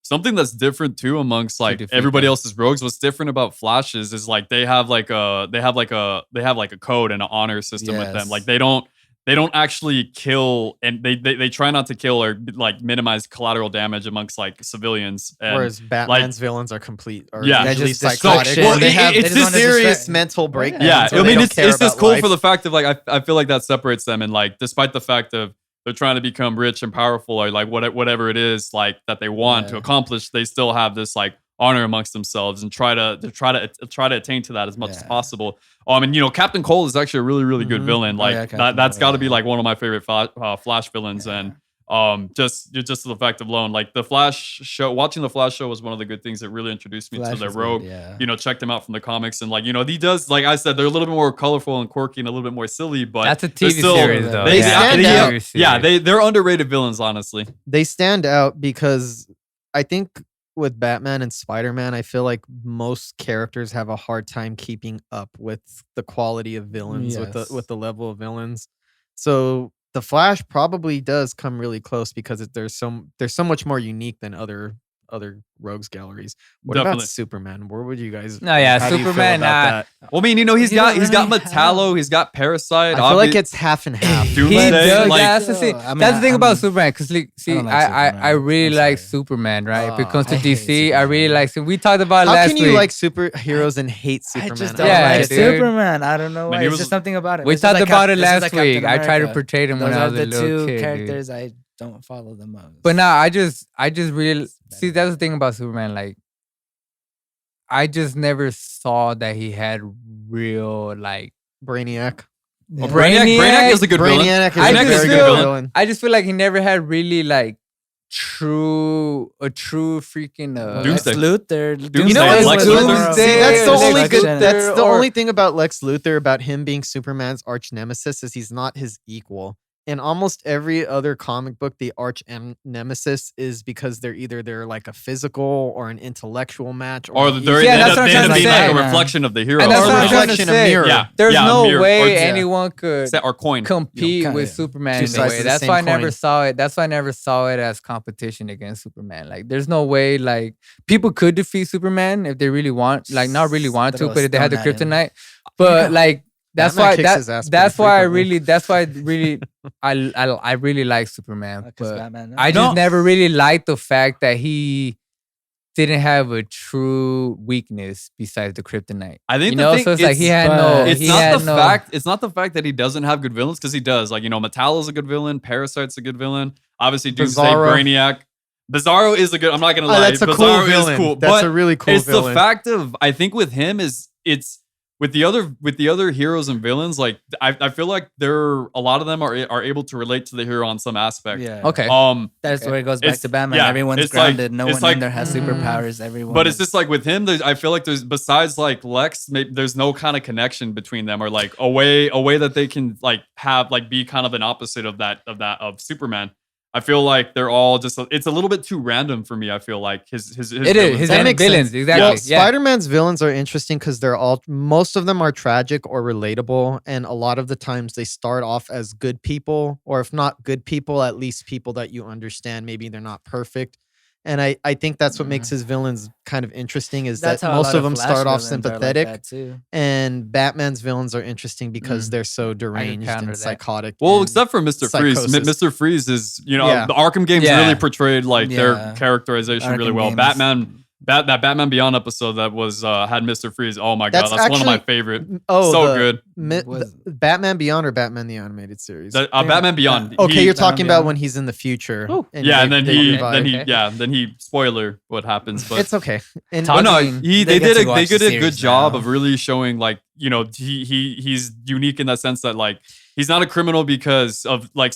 Something that's different too amongst like defeat everybody them. else's rogues. What's different about Flashes is like they have like a code and an honor system with them. Yes. Like they don't actually kill, and they try not to kill or like minimize collateral damage amongst like civilians. And Whereas Batman's villains are complete. Or Yeah. usually They're just psychotic. distraction. Well, and they have it's just just wanna serious distract- mental breakdowns. yeah, where I they mean, don't it's care just about cool life. for the fact of like I feel like that separates them, and like despite the fact of they're trying to become rich and powerful or like whatever it is like that they want to Yeah. accomplish, they still have this like honor amongst themselves and try to attain to that as much as Yeah. possible. And Captain Cole is actually a really good Mhm. villain. Oh, Like yeah, Captain that's Cole, got to be yeah. like one of my favorite Flash villains. Yeah. And just the fact alone, like the Flash show, watching the Flash show was one of the good things that really introduced me Flash to the is good, rogue. yeah. Checked them out from the comics, and like he does, like I said, they're a little bit more colorful and quirky and a little bit more silly, but That's a they're TV still- series, though. They stand out. TV series. they're underrated villains, honestly. They stand out because I think with Batman and Spider-Man, I feel like most characters have a hard time keeping up with the quality of villains, Yes. with the level of villains. So the Flash probably does come really close because there's so much more unique than other rogues galleries. What Definitely. about Superman? Where would you guys? No, yeah, how do you feel Superman, about nah. that? Well, I mean, he's He got don't really Metallo, he's got Parasite. I feel like it's half and half. Doomsday, He does. like- That's the thing. I mean, That's the thing I'm- about Superman. Because see, don't like I Superman. really I'm like sorry. Superman, right? If it Oh, comes to I hate DC, I really Superman. like. We talked about it How last can you week. like superheroes and hate I Superman? just I don't Yeah, like dude. Superman. I don't know Man, why. he It's was- just something about it. we This is talked like about it this is last like Captain week. I tried to America. portray him when Those I are was a the little two kid. dude. characters I don't follow the most. But now I just really see. That's the thing about Superman. Like, I just never saw that he had real like. Brainiac. Well, Brainiac- Brainiac is a good villain. Brainiac is I a just very feel- good villain. I just feel like he never had really like a true freaking Doomsday. Lex Luthor. You know Doomsday what? was Lex more Luthor- of See, a That's the Lex only Luthor good. That's the or- only thing about Lex Luthor, about him being Superman's arch nemesis, is he's not his equal. In almost every other comic book, the arch nemesis is because they're like a physical or an intellectual match, Or an they're equal- Yeah, they that's end what I'm up trying to being say, like a man. reflection of the hero. And that's Or what I'm trying to reflection of say. mirror. Yeah. There's Yeah, no mirror. way Or- yeah. anyone could Or coin. compete kinda- with Superman two in a sides way. of the That's same why I never coin. saw it. That's why I never saw it as competition against Superman. Like, there's no way. Like, people could defeat Superman if they really want. Like, not really want to, Throw a but if they had the stone at him. kryptonite. But like, that's Batman why kicks his ass that's pretty why I frequently. really that's why really I really like Superman. Because But Batman. I No. just never really liked the fact that he didn't have a true weakness besides the kryptonite. I think You the know, thing, so it's like he had no. It's he not had the no, fact. It's not the fact that he doesn't have good villains, because he does. Like Metallo's a good villain. Parasite's a good villain. Obviously, Doomsday, Bizarro. Brainiac. Bizarro is a good. I'm not gonna Oh, lie. that's a Bizarro cool is villain. cool, That's but a really cool it's villain. the fact of, I think with him it's with the other heroes and villains. Like I feel like a lot of them are able to relate to the hero on some aspect. Yeah. Okay. That's Okay. where it goes back It's- to Batman. yeah, Everyone's it's like- grounded. No it's one like- in there has superpowers. Everyone. But it's just like with him, I feel like there's, besides like Lex, there's no kind of connection between them, or like a way that they can like have like be kind of an opposite of Superman. I feel like they're all just, it's a little bit too random for me. I feel like his it is villains. his That makes villains sense. exactly. Well, Yeah. Spider-Man's villains are interesting because most of them are tragic or relatable, and a lot of the times they start off as good people, or if not good people, at least people that you understand. Maybe they're not perfect, And I think that's what makes his villains kind of interesting is That's that how a most lot of them Flash start off villains are like sympathetic, that too. and Batman's villains are interesting because they're so deranged counter and that. psychotic. Well, and except for Mr. Freeze. psychosis. Mr. Freeze is, the Arkham games Yeah. really portrayed like their Yeah. characterization really Arkham well. games. That Batman Beyond episode that was had Mr. Freeze. Oh my god, That's that's one of my actually- favorite. Oh, So good. Was- Batman Beyond or Batman the Animated Series? Batman Beyond. Okay, he- you're talking about Beyond. when he's in the future. yeah, and then they he revive. then he spoiler what happens, but It's okay. And Talk- no, Talking- they They get did to they watch did the a good series job now. of really showing like he's unique in that sense that like he's not a criminal because of like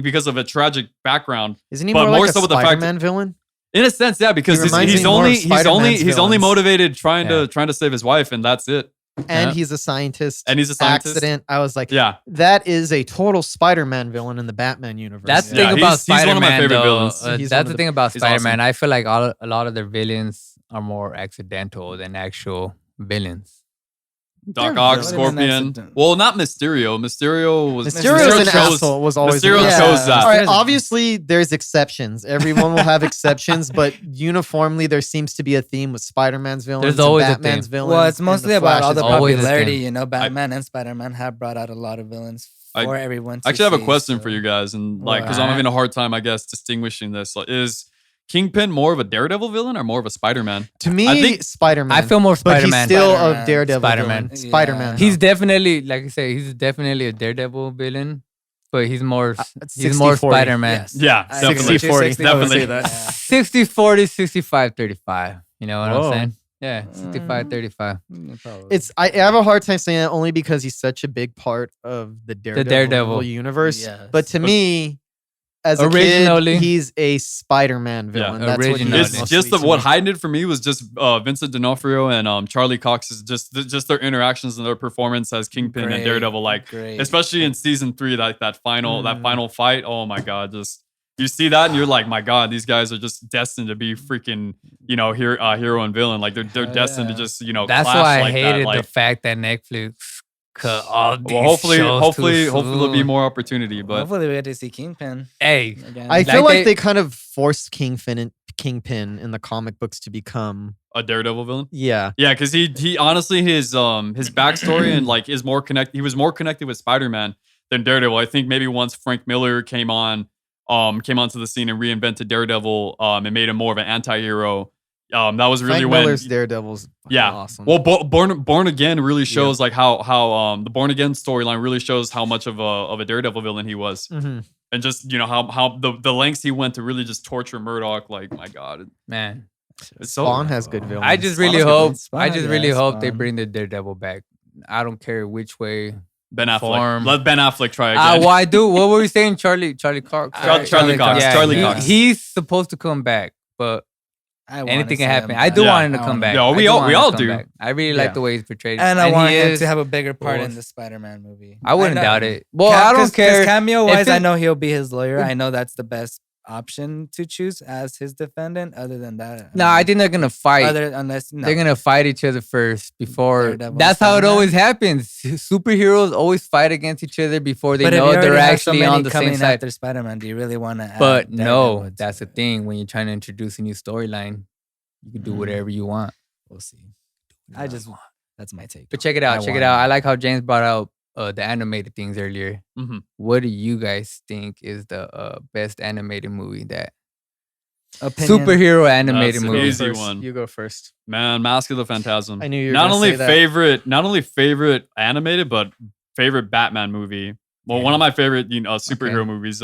because of a tragic background. isn't he but more more like so a with the fact- Spider-Man villain? In a sense, yeah, because He reminds he's me more of only Spider-Man's he's only villains. motivated trying to save his wife, and that's it. And Yeah. he's a scientist. And he's a scientist. Accident. I was like, Yeah, that is a total Spider-Man villain in the Batman universe. That's the Yeah, thing about he's one of Spider-Man. my favorite though. villains. He's one That's of the the- thing about he's Spider-Man. awesome. I feel like a lot of their villains are more accidental than actual villains. Doc They're Ock, villains. Scorpion. Accident. Well, not Mysterio. Mysterio's Mysterio's an chose- asshole. Was always Mysterio Yeah. chose that. All right, Mysterio's- obviously there's exceptions. Everyone will have exceptions, but uniformly there seems to be a theme with Spider-Man's villains. There's and always a Batman's theme. villains. Well, it's and mostly about all Flash's the always a popularity. thing. You know, Batman and Spider-Man have brought out a lot of villains I for everyone to I actually have a see, question so- for you guys, and like, because I'm Alright. having a hard time, I guess, distinguishing this. Like, is Kingpin more of a Daredevil villain or more of a Spider-Man? To me, I think- Spider-Man. I feel more but Spider-Man. he's still Spider-Man. a Daredevil Spider-Man. villain. Spider-Man. Yeah. He's definitely, like I say, he's definitely a Daredevil villain, but he's more he's more 60-40. Spider-Man. Yes. Yeah, I definitely. agree with you, 60-40. I would 60-40. say that. Yeah. 60-40, 65-35. You know what Whoa. I'm saying? Yeah, 65-35. It's I have a hard time saying that only because he's such a big part of the Daredevil, universe. Yes. But to me, as a Originally- kid, he's a Spider-Man villain. Yeah. That's what he Originally. is It's mostly just to what me. heightened it for me was just Vincent D'Onofrio and Charlie Cox's just their interactions and their performance as Kingpin and Great, Daredevil. Like, great. especially in season 3, that final Mm. fight. Oh my god, just you see that and you're like, my god, these guys are just destined to be freaking hero and villain. Like they're Hell destined yeah. to just That's clash why I like hated that. Like, the fact that Netflix cut all these well, hopefully shows too there'll be soon. more opportunity. But Hopefully we get to see Kingpin Hey, again. I Like feel like they- they kind of forced Kingpin in the comic books to become a Daredevil villain. yeah. Yeah, because he honestly his backstory and like is more connected. He was more connected with Spider-Man than Daredevil. I think maybe once Frank Miller came onto the scene and reinvented Daredevil and made him more of an anti-hero. That was really Frank when Miller's Daredevil's fucking yeah. awesome. Well, Born Again really shows like how the Born Again storyline really shows how much of a Daredevil villain he was, Mhm. and just how the lengths he went to really just torture Murdoch. Like my god, man. it's so Spawn has good villains. I just Spawn really is good. hope. Spawn, I just really yeah, hope they Spawn. bring the Daredevil back. I don't care which way. Ben Affleck. Form. Let Ben Affleck try again. Well, I do. What were we saying, Charlie Cox? Charlie Cox. Yeah, Charlie he- Cox. He's supposed to come back, but I wanna anything see can happen. him I do Yeah. want him to I come wanna- back. Yeah, I we do all- want we him to all come do. back. I really Yeah. like the way he's portrayed, And I want he him is- to have a bigger part in both. the Spider-Man movie. I wouldn't know- doubt it. Well, I don't care. Cameo wise, If I it- know he'll be his lawyer. I know that's the best option to choose as his defendant. Other than that, No, I think they're gonna fight. unless no. They're gonna fight each other first before. Daredevil That's and how it Spider-Man? always happens. Superheroes always fight against each other before they But if know you already they're have so actually many on the same coming side. after Spider-Man, do you really want to? But no, that's the thing. When you're trying to introduce a new storyline, you can do Mhm. whatever you want. We'll see. That's my take. But check it out. Check it out. I like how James brought out the animated things earlier. Mhm. What do you guys think is the best animated movie that Opinion. superhero animated That's an movie? easy First, one. You go first. Man, Mask of the Phantasm. I knew you were not gonna only say that. favorite animated, but favorite Batman movie. Well, one of my favorite superhero movies.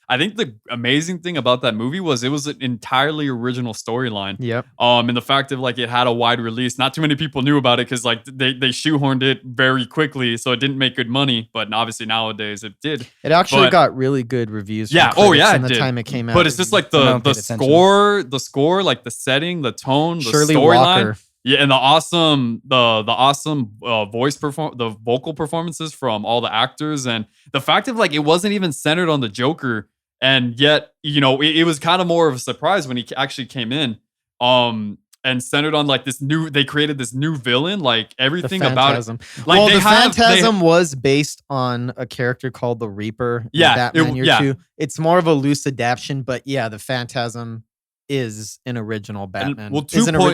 I think the amazing thing about that movie was it was an entirely original storyline. Yep. And the fact of like it had a wide release. Not too many people knew about it because like they shoehorned it very quickly, so it didn't make good money. But obviously nowadays it did. It actually But- got really good reviews. From Yeah, critics oh, yeah, in it the did. time it came out. But it's just like No the one paid attention. score, like the setting, the tone, the Shirley storyline. Walker. Yeah, and the awesome the vocal performances from all the actors, and the fact of like it wasn't even centered on the Joker, and yet it was kind of more of a surprise when he actually came in, and centered on like they created this new villain, like The everything about it. Phantasm. Like Well, they the have- they- Phantasm was based on a character called the Reaper in Yeah, Batman Year yeah. 2. It's more of a loose adaptation, but yeah, the Phantasm is an original Batman. well,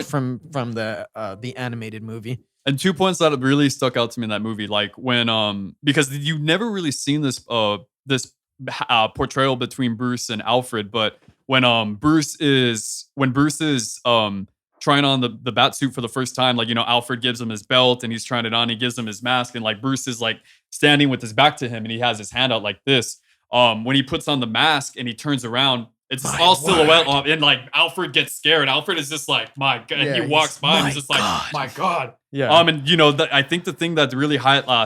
from the animated movie. And 2 points that really stuck out to me in that movie, like when because you never really seen this portrayal between Bruce and Alfred, but when Bruce is trying on the bat suit for the first time, like, you know, Alfred gives him his belt and he's trying it on, he gives him his mask, and like Bruce is like standing with his back to him and he has his hand out like this. When he puts on the mask and he turns around, it's all silhouette on, and like Alfred gets scared. Alfred is just like, my God. Yeah, he walks by and he's just like, my God. Yeah. And you know, I think the thing that really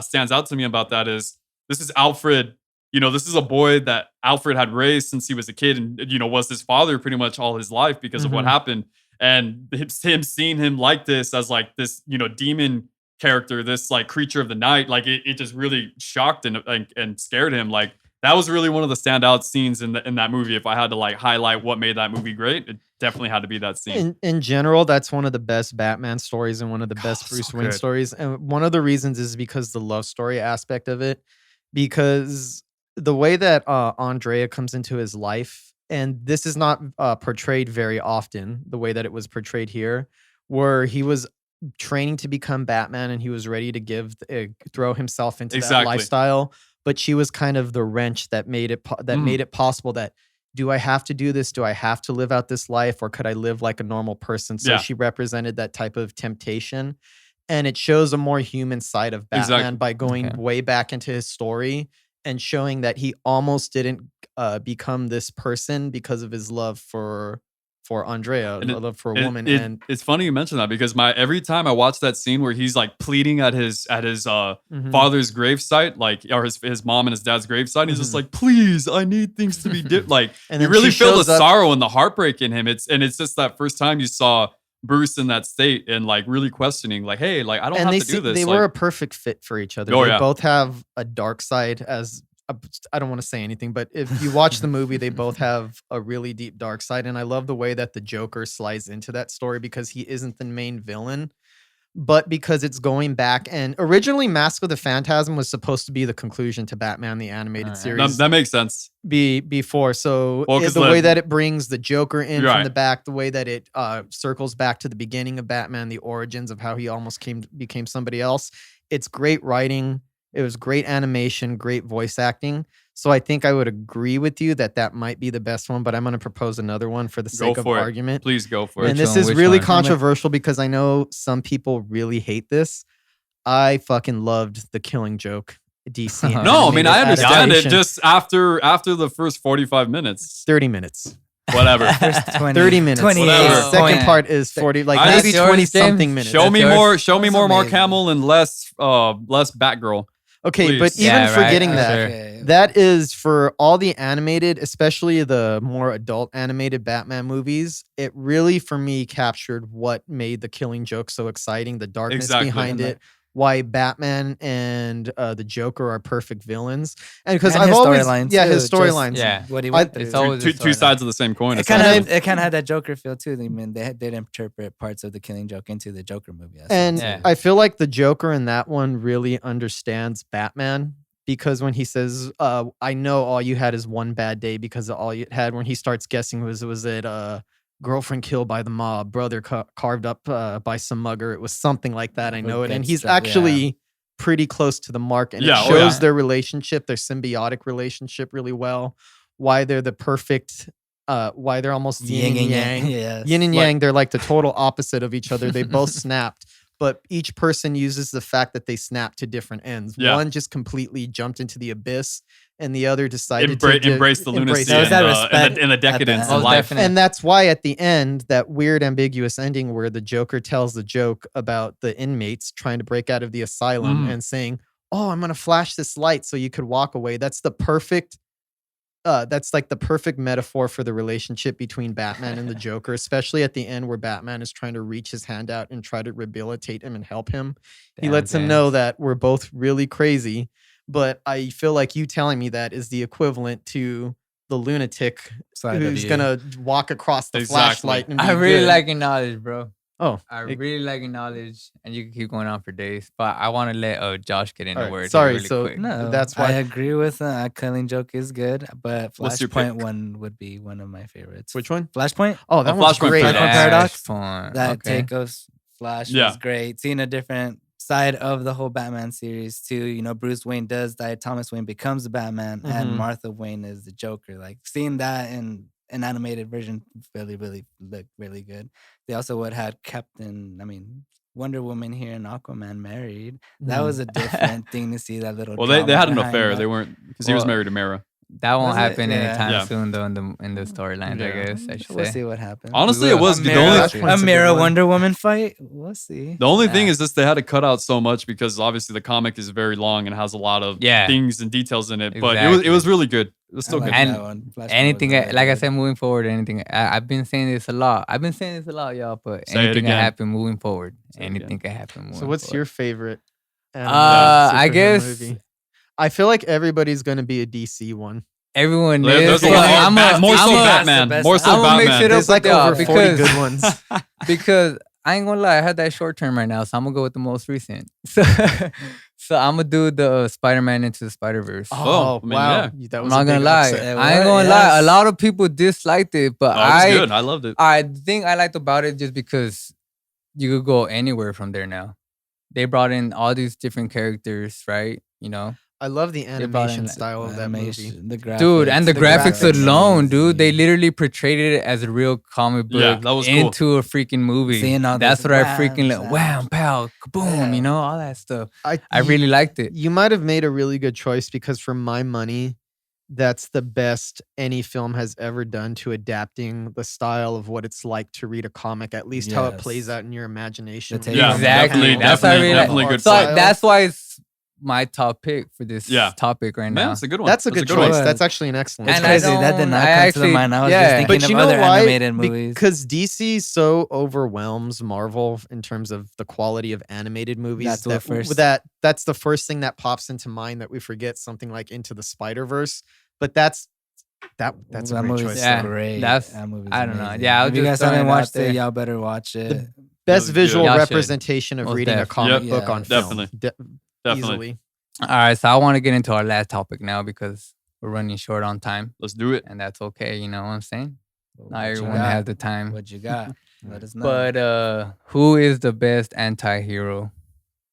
stands out to me about that is this is Alfred. You know, this is a boy that Alfred had raised since he was a kid, and you know, was his father pretty much all his life because of what happened. And him seeing him like this as like this, you know, demon character, this like creature of the night, like it just really shocked and scared him. Like, that was really one of the standout scenes in that movie. If I had to like highlight what made that movie great, it definitely had to be that scene. In general, that's one of the best Batman stories and one of the best Bruce Wayne stories. And one of the reasons is because the love story aspect of it, because the way that Andrea comes into his life, and this is not portrayed very often, the way that it was portrayed here, where he was training to become Batman and he was ready to throw himself into that lifestyle. But she was kind of the wrench that made it made it possible that, do I have to do this? Do I have to live out this life, or could I live like a normal person? So she represented that type of temptation, and it shows a more human side of Batman by going way back into his story and showing that he almost didn't become this person because of his love for Andrea, love for a woman. And it's funny you mention that, because every time I watch that scene where he's like pleading at his father's gravesite, like, or his mom and his dad's gravesite, he's just like, please, I need things to be different. Like, and you really feel the sorrow and the heartbreak in him. It's just that first time you saw Bruce in that state and like really questioning, like, hey, like, I don't have to do this. They were a perfect fit for each other. They both have a dark side, as I don't want to say anything, but if you watch the movie, they both have a really deep dark side. And I love the way that the Joker slides into that story, because he isn't the main villain, but because it's going back. And originally Mask of the Phantasm was supposed to be the conclusion to Batman the Animated Series. That makes sense. Before. So the way that it brings the Joker in from the back, the way that it circles back to the beginning of Batman, the origins of how he almost became somebody else. It's great writing. It was great animation, great voice acting. So I think I would agree with you that might be the best one, but I'm going to propose another one for the sake of argument. Please go for it. And this is really controversial because I know some people really hate this. I fucking loved The Killing Joke. DC. No, I mean, I understand it. Just after the first 45 minutes. 30 minutes. Whatever. 30 minutes. 28. Second part is 40, like maybe 20 something minutes. Show me more Mark Hamill and less Batgirl. Okay, please. But even forgetting that is for all the animated, especially the more adult animated Batman movies, it really, for me, captured what made The Killing Joke so exciting, the darkness behind it, why Batman and the Joker are perfect villains. And because I've always... his storylines. Yeah. What he went through. It's always two sides of the same coin. It kind of had that Joker feel too. I mean, they did interpret parts of The Killing Joke into the Joker movie. And I feel like the Joker in that one really understands Batman, because when he says, I know all you had is one bad day because all you had, when he starts guessing was it girlfriend killed by the mob, brother carved up by some mugger. It was something like that. I know it. And he's actually pretty close to the mark. And it shows their relationship, their symbiotic relationship really well. Why they're the perfect, why they're almost yin and yang. Yin and yang, they're like the total opposite of each other. They both snapped. But each person uses the fact that they snapped to different ends. Yeah. One just completely jumped into the abyss, and the other decided to embrace the lunacy and the decadence in life. And that's why at the end, that weird ambiguous ending where the Joker tells the joke about the inmates trying to break out of the asylum and saying, oh, I'm going to flash this light so you could walk away. That's the perfect... that's like the perfect metaphor for the relationship between Batman and the Joker, especially at the end where Batman is trying to reach his hand out and try to rehabilitate him and help him. He lets him know that we're both really crazy, but I feel like you telling me that is the equivalent to the lunatic who's going to walk across the flashlight. And I really like your knowledge, bro. Oh, I it- really like your knowledge, and you can keep going on for days. But I want to let Josh get in All the right, word. sorry, really so quick. No, That's I why- agree with Killing Joke is good, but What's your Flashpoint pick? one would be one of my favorites. which one? Flashpoint? Oh, that Oh, one's Flashpoint great. Flashpoint Paradox? Flashpoint, That okay. take of Flash Yeah. was great. Seeing a different side of the whole Batman series too. You know, Bruce Wayne does die, Thomas Wayne becomes the Batman, and Mhm. Martha Wayne is the Joker. Like seeing that in an animated version really looked really good. They also had Wonder Woman here and Aquaman married. That was a different thing to see that little. Well, they drama had an behind affair. that. They weren't because he was Well, married to Mara. That won't Was it? happen Yeah. anytime Yeah. soon, though. In the storylines, I Yeah. guess I should We'll say. see what happens. Honestly, will. it was a the Mira, only. Flashpoint's a a good Mira one. Wonder Woman fight. We'll see. The only thing Yeah. is just they had to cut out so much because obviously the comic is very long and has a lot of Yeah. things and details in it. But it Exactly. was really good. It was I still like good. And that one. Flashpoint was Anything, really like I good. said, moving forward, anything. I've been saying this a lot. Y'all. But Say it anything can again. happen moving forward. Say it Anything again. can happen. Moving So, what's forward. your favorite? I animated superhero guess movie? I feel like everybody's gonna be a DC one. Everyone There's is. a but lot more. I'm More so I'm a- Batman. that's the More best- so I'ma mix Batman. it up There's like with y'all over 40 because- good ones. because I ain't gonna lie, I had that short term right now, so I'm gonna go with the most recent. So I'm gonna do the Spider-Man into the Spider-Verse. Oh, I mean, yeah. That I'm was not a gonna big lie. upset. I ain't gonna lie. A Yes. lot of people disliked it, but No, it was good. I loved it. I think I liked about it just because you could go anywhere from there now. They brought in all these different characters, right? You know, I love the brought in animation that style of that movie. The graphics, dude, and the graphics alone, dude, they amazing. literally portrayed it as a real comic book Yeah, that was cool. into a freaking movie. Seeing all That's those what I freaking whams, like. Wham, pow, kaboom, Yeah. you know, all that stuff. I you- really liked it. You might have made a really good choice because for my money, that's the best any film has ever done to adapting the style of what it's like to read a comic, at least how it plays Yes. out in your imagination. The take Yeah, on Exactly. Batman. That's why I really definitely like. good So style. that's why it's my top pick for this Yeah. topic right Man, now. that's a good one. That's a good one. choice. one. That's actually an excellent It's And choice. I crazy. That did not don't- come I to the actually- mind. I was yeah. just thinking But of you know other why? animated movies. Because DC so overwhelms Marvel in terms of the quality of animated movies. That's the first- That's the first thing that pops into mind that we forget. Something like Into the Spider-Verse, but that's a that great movie's choice. Yeah, great. that's- That movie's I don't know. amazing. Yeah, I was if you just guys haven't throwing it out watched there. it, y'all better watch it. Best Really good. visual Y'all should. representation of Most reading a def. comic Yeah. book on film. Definitely. Definitely. Easily. All right, so I want to get into our last topic now because we're running short on time, Let's do it. and that's okay. You know what I'm saying? Not What you everyone got? has the time. What you got? Let us know. But who is the best anti-hero?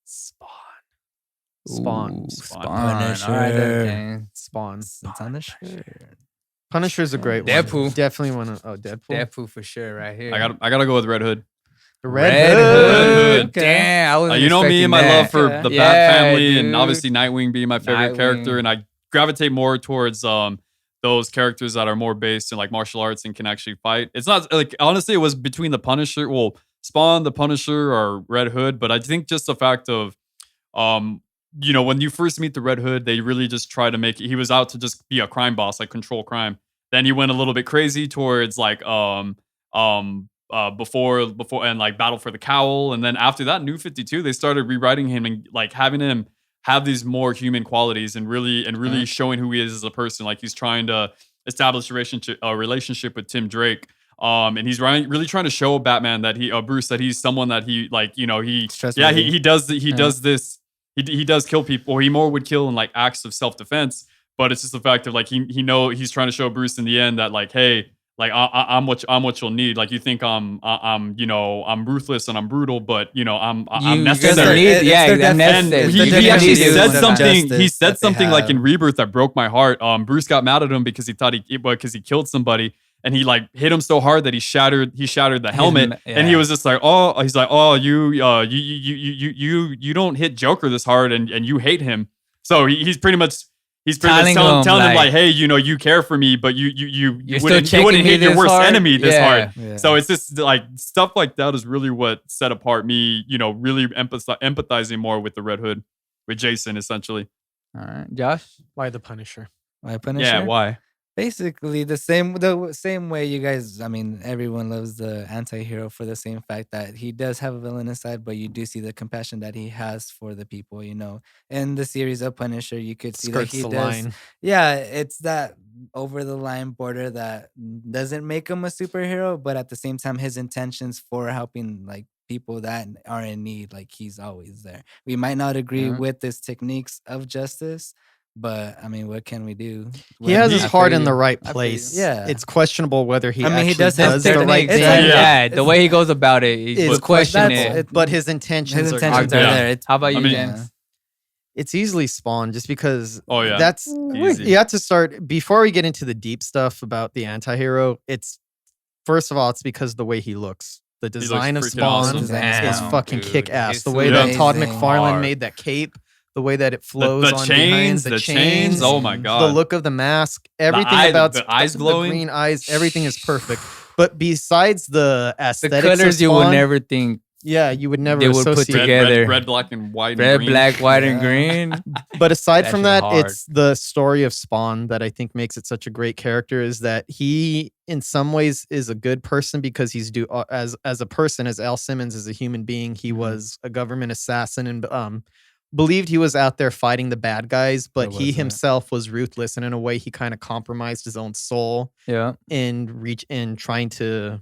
Spawn. Ooh, Spawn. Spawn. All right, Punisher. then. Spawn. it's on the shirt. Punisher's a great one. Deadpool. Definitely want to. Oh, Deadpool. Deadpool for sure, right here. I gotta go with Red Hood. The Red Red Hood. Hood. Damn, I was. You know me and my love for the Yeah, Bat family, and dude. obviously Nightwing being my favorite character, Nightwing. and I gravitate more towards those characters that are more based in like martial arts and can actually fight. It's not like honestly, it was between the Punisher, well, Spawn, the Punisher, or Red Hood, but I think just the fact of when you first meet the Red Hood, they really just try to make it. He was out to just be a crime boss, like control crime. Then he went a little bit crazy towards like before and like Battle for the Cowl, and then after that, New 52, they started rewriting him and like having him have these more human qualities and really showing who he is as a person. Like he's trying to establish a relationship with Tim Drake. And he's really trying to show Batman that Bruce, that he's someone that he like, he does this. He does kill people, or he more would kill in like acts of self-defense. But it's just the fact of like he's trying to show Bruce in the end that like, hey, like I'm what you'll need. Like you think I'm ruthless and I'm brutal, but I'm necessary. And he actually said something. He said something like in Rebirth that broke my heart. Bruce got mad at him because he thought because he killed somebody. And he like hit him so hard that he shattered the helmet, and he was just like, you don't hit Joker this hard, and you hate him. So he's pretty much telling him like, hey, you care for me, but you wouldn't hit your worst enemy this hard. Yeah. So it's just like stuff like that is really what set apart me, really empathizing more with the Red Hood, with Jason essentially. All right, Josh. Why the Punisher? My Punisher. Yeah, why? Basically the same way you guys. I mean, everyone loves the anti-hero for the same fact that he does have a villainous side, but you do see the compassion that he has for the people. In the series of Punisher, you could see that Skirts he the does. line. Yeah, it's that over the line border that doesn't make him a superhero, but at the same time, his intentions for helping like people that are in need, like he's always there. We might not agree Yeah. with his techniques of justice, but I mean, what can we do? He has his I heart feel in the you. right I feel place. you. Yeah. It's questionable whether he I mean, he actually does have does the right techniques. thing. Yeah, the Yeah. way he goes about it, Is he's questioning that's- it. it- But his intentions, His are intentions good. are Yeah. there. It's, How about you, I mean- James? It's easily Spawn just because Oh, yeah. that's Easy. you have to start before we get into the deep stuff about the anti-hero. It's first of all, it's because the way he looks. The looks design of freaking Spawn awesome. is Damn, fucking dude. kick ass. His The way suit that is Todd amazing. McFarlane Hard. made that cape, the way that it flows The on chains, behind, the chains. Oh my god. the look of the mask, everything eye- about the eyes glowing. green eyes, everything is perfect. But besides the The aesthetics, colors of you would Spawn, never think. yeah, you would never they would put associate. together. red, black, and white. Red, and green. black, white, and Yeah. green. But aside That from shit that, hard. it's the story of Spawn that I think makes it such a great character. Is that he, in some ways, is a good person because he's as a person, as Al Simmons is a human being. He was a government assassin and believed he was out there fighting the bad guys, but There he was that. himself was ruthless, and in a way, he kind of compromised his own soul Yeah. in trying to,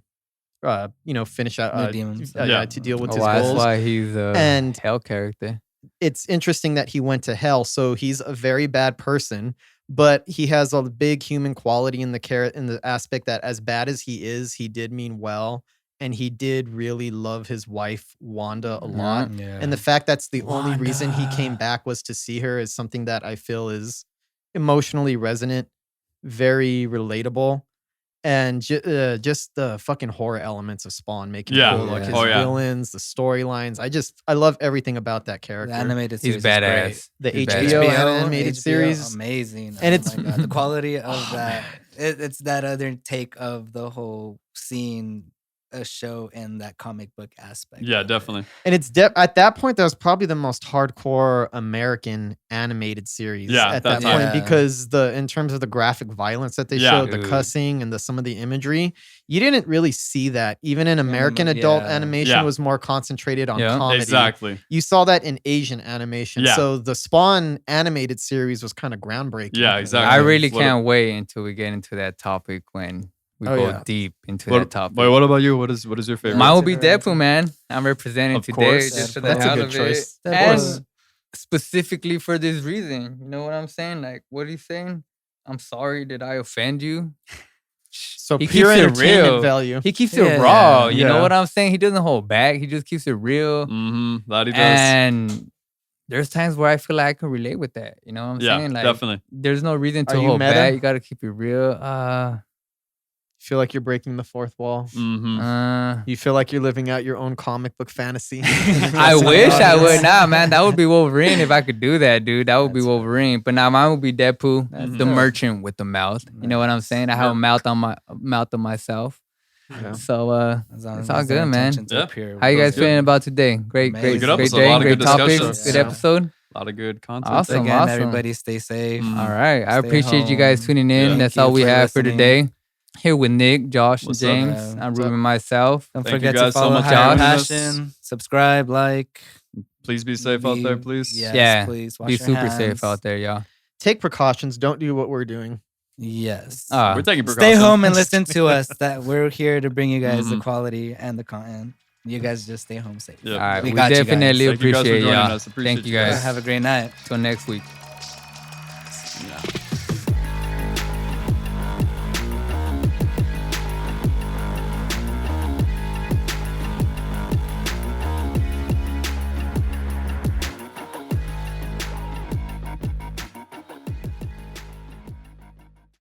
finish out, Redeem himself. Yeah. to deal with Oh, his that's goals. why he's a And- hell character. It's interesting that he went to hell. So he's a very bad person, but he has a big human quality in the aspect that as bad as he is, he did mean well, and he did really love his wife Wanda a lot. yeah. And the fact that's the only reason he came Wanda. back was to see her is something that I feel is emotionally resonant, very relatable. And just the fucking horror elements of Spawn make it Yeah. cool. Like Yeah. his Oh, yeah. villains, the storylines. I love everything about that the character. animated series He's is great. badass. The He's HBO badass. animated series. amazing. And Oh it's- my God. The quality of Oh, that. man. It's that other take of the whole seeing a show in that comic book aspect. Yeah, of it. definitely. And it's at that point that was probably the most hardcore American animated series Yeah, at that's that point right. because in terms of the graphic violence that they Yeah. showed, the Dude. cussing and some of the imagery, you didn't really see that. Even in American Minimum, adult yeah. animation Yeah. was more concentrated on Yeah. comedy. Exactly. You saw that in Asian animation. Yeah. So the Spawn animated series was kind of groundbreaking. Yeah, exactly. I really What- can't wait until we get into that topic when we Oh, go yeah. deep into What, that topic. wait, what about you? What is your favorite? Mine will be Favorite. Deadpool, man. I'm representing Of today course. just for the That's a hell good of choice. it. Deadpool. And specifically for this reason. You know what I'm saying? Like, what are you saying? I'm sorry, did I offend you? So He pure keeps it entertainment real. value. He keeps Yeah. it raw. You know Yeah. what I'm saying? He doesn't hold back. He just keeps it real. Mm-hmm. That he does. And there's times where I feel like I can relate with that. You know what I'm Yeah, saying? Like, definitely. there's no reason to Are you hold meta? back. You got to keep it real. Feel like you're breaking the fourth wall. Mm-hmm. You feel like you're living out your own comic book fantasy. I wish I would. Nah, man, that would be Wolverine if I could do that, dude. That would be That's Wolverine. But now mine would be Deadpool, That's the dope. merchant with the mouth. You know what I'm saying? I have a mouth on myself. Yeah. So As long It's as all their good, man. intentions are Yeah. pure. how you Sounds guys good. feeling about today? Great, Amazing. great Good great episode, a day, lot of great good topic, discussions. good Yeah. episode. A lot of good content. Awesome. Again, awesome. everybody stay safe. Mm. All right. I Stay appreciate you guys home. tuning in. Yeah. That's Thank all you we for have for listening. today. Here with Nick, Josh, What's and up? James. Yeah. I'm What's Ruben up? myself. Don't Thank you forget to guys so follow much for Higher having us. Passion. Subscribe, like. Please be safe out there, please. Yes, Yeah. please. Wash Be your super hands. safe out there, y'all. Take precautions. Don't do what we're doing. Yes. We're taking Stay precautions. home and listen to us. That we're here to bring you guys the Mhm. quality and the content. You guys just stay home safe. Yeah. All right. We We got you guys. definitely Thank you guys for appreciate joining y'all. us. Appreciate Thank you you guys. guys. Have a great night. Till next week.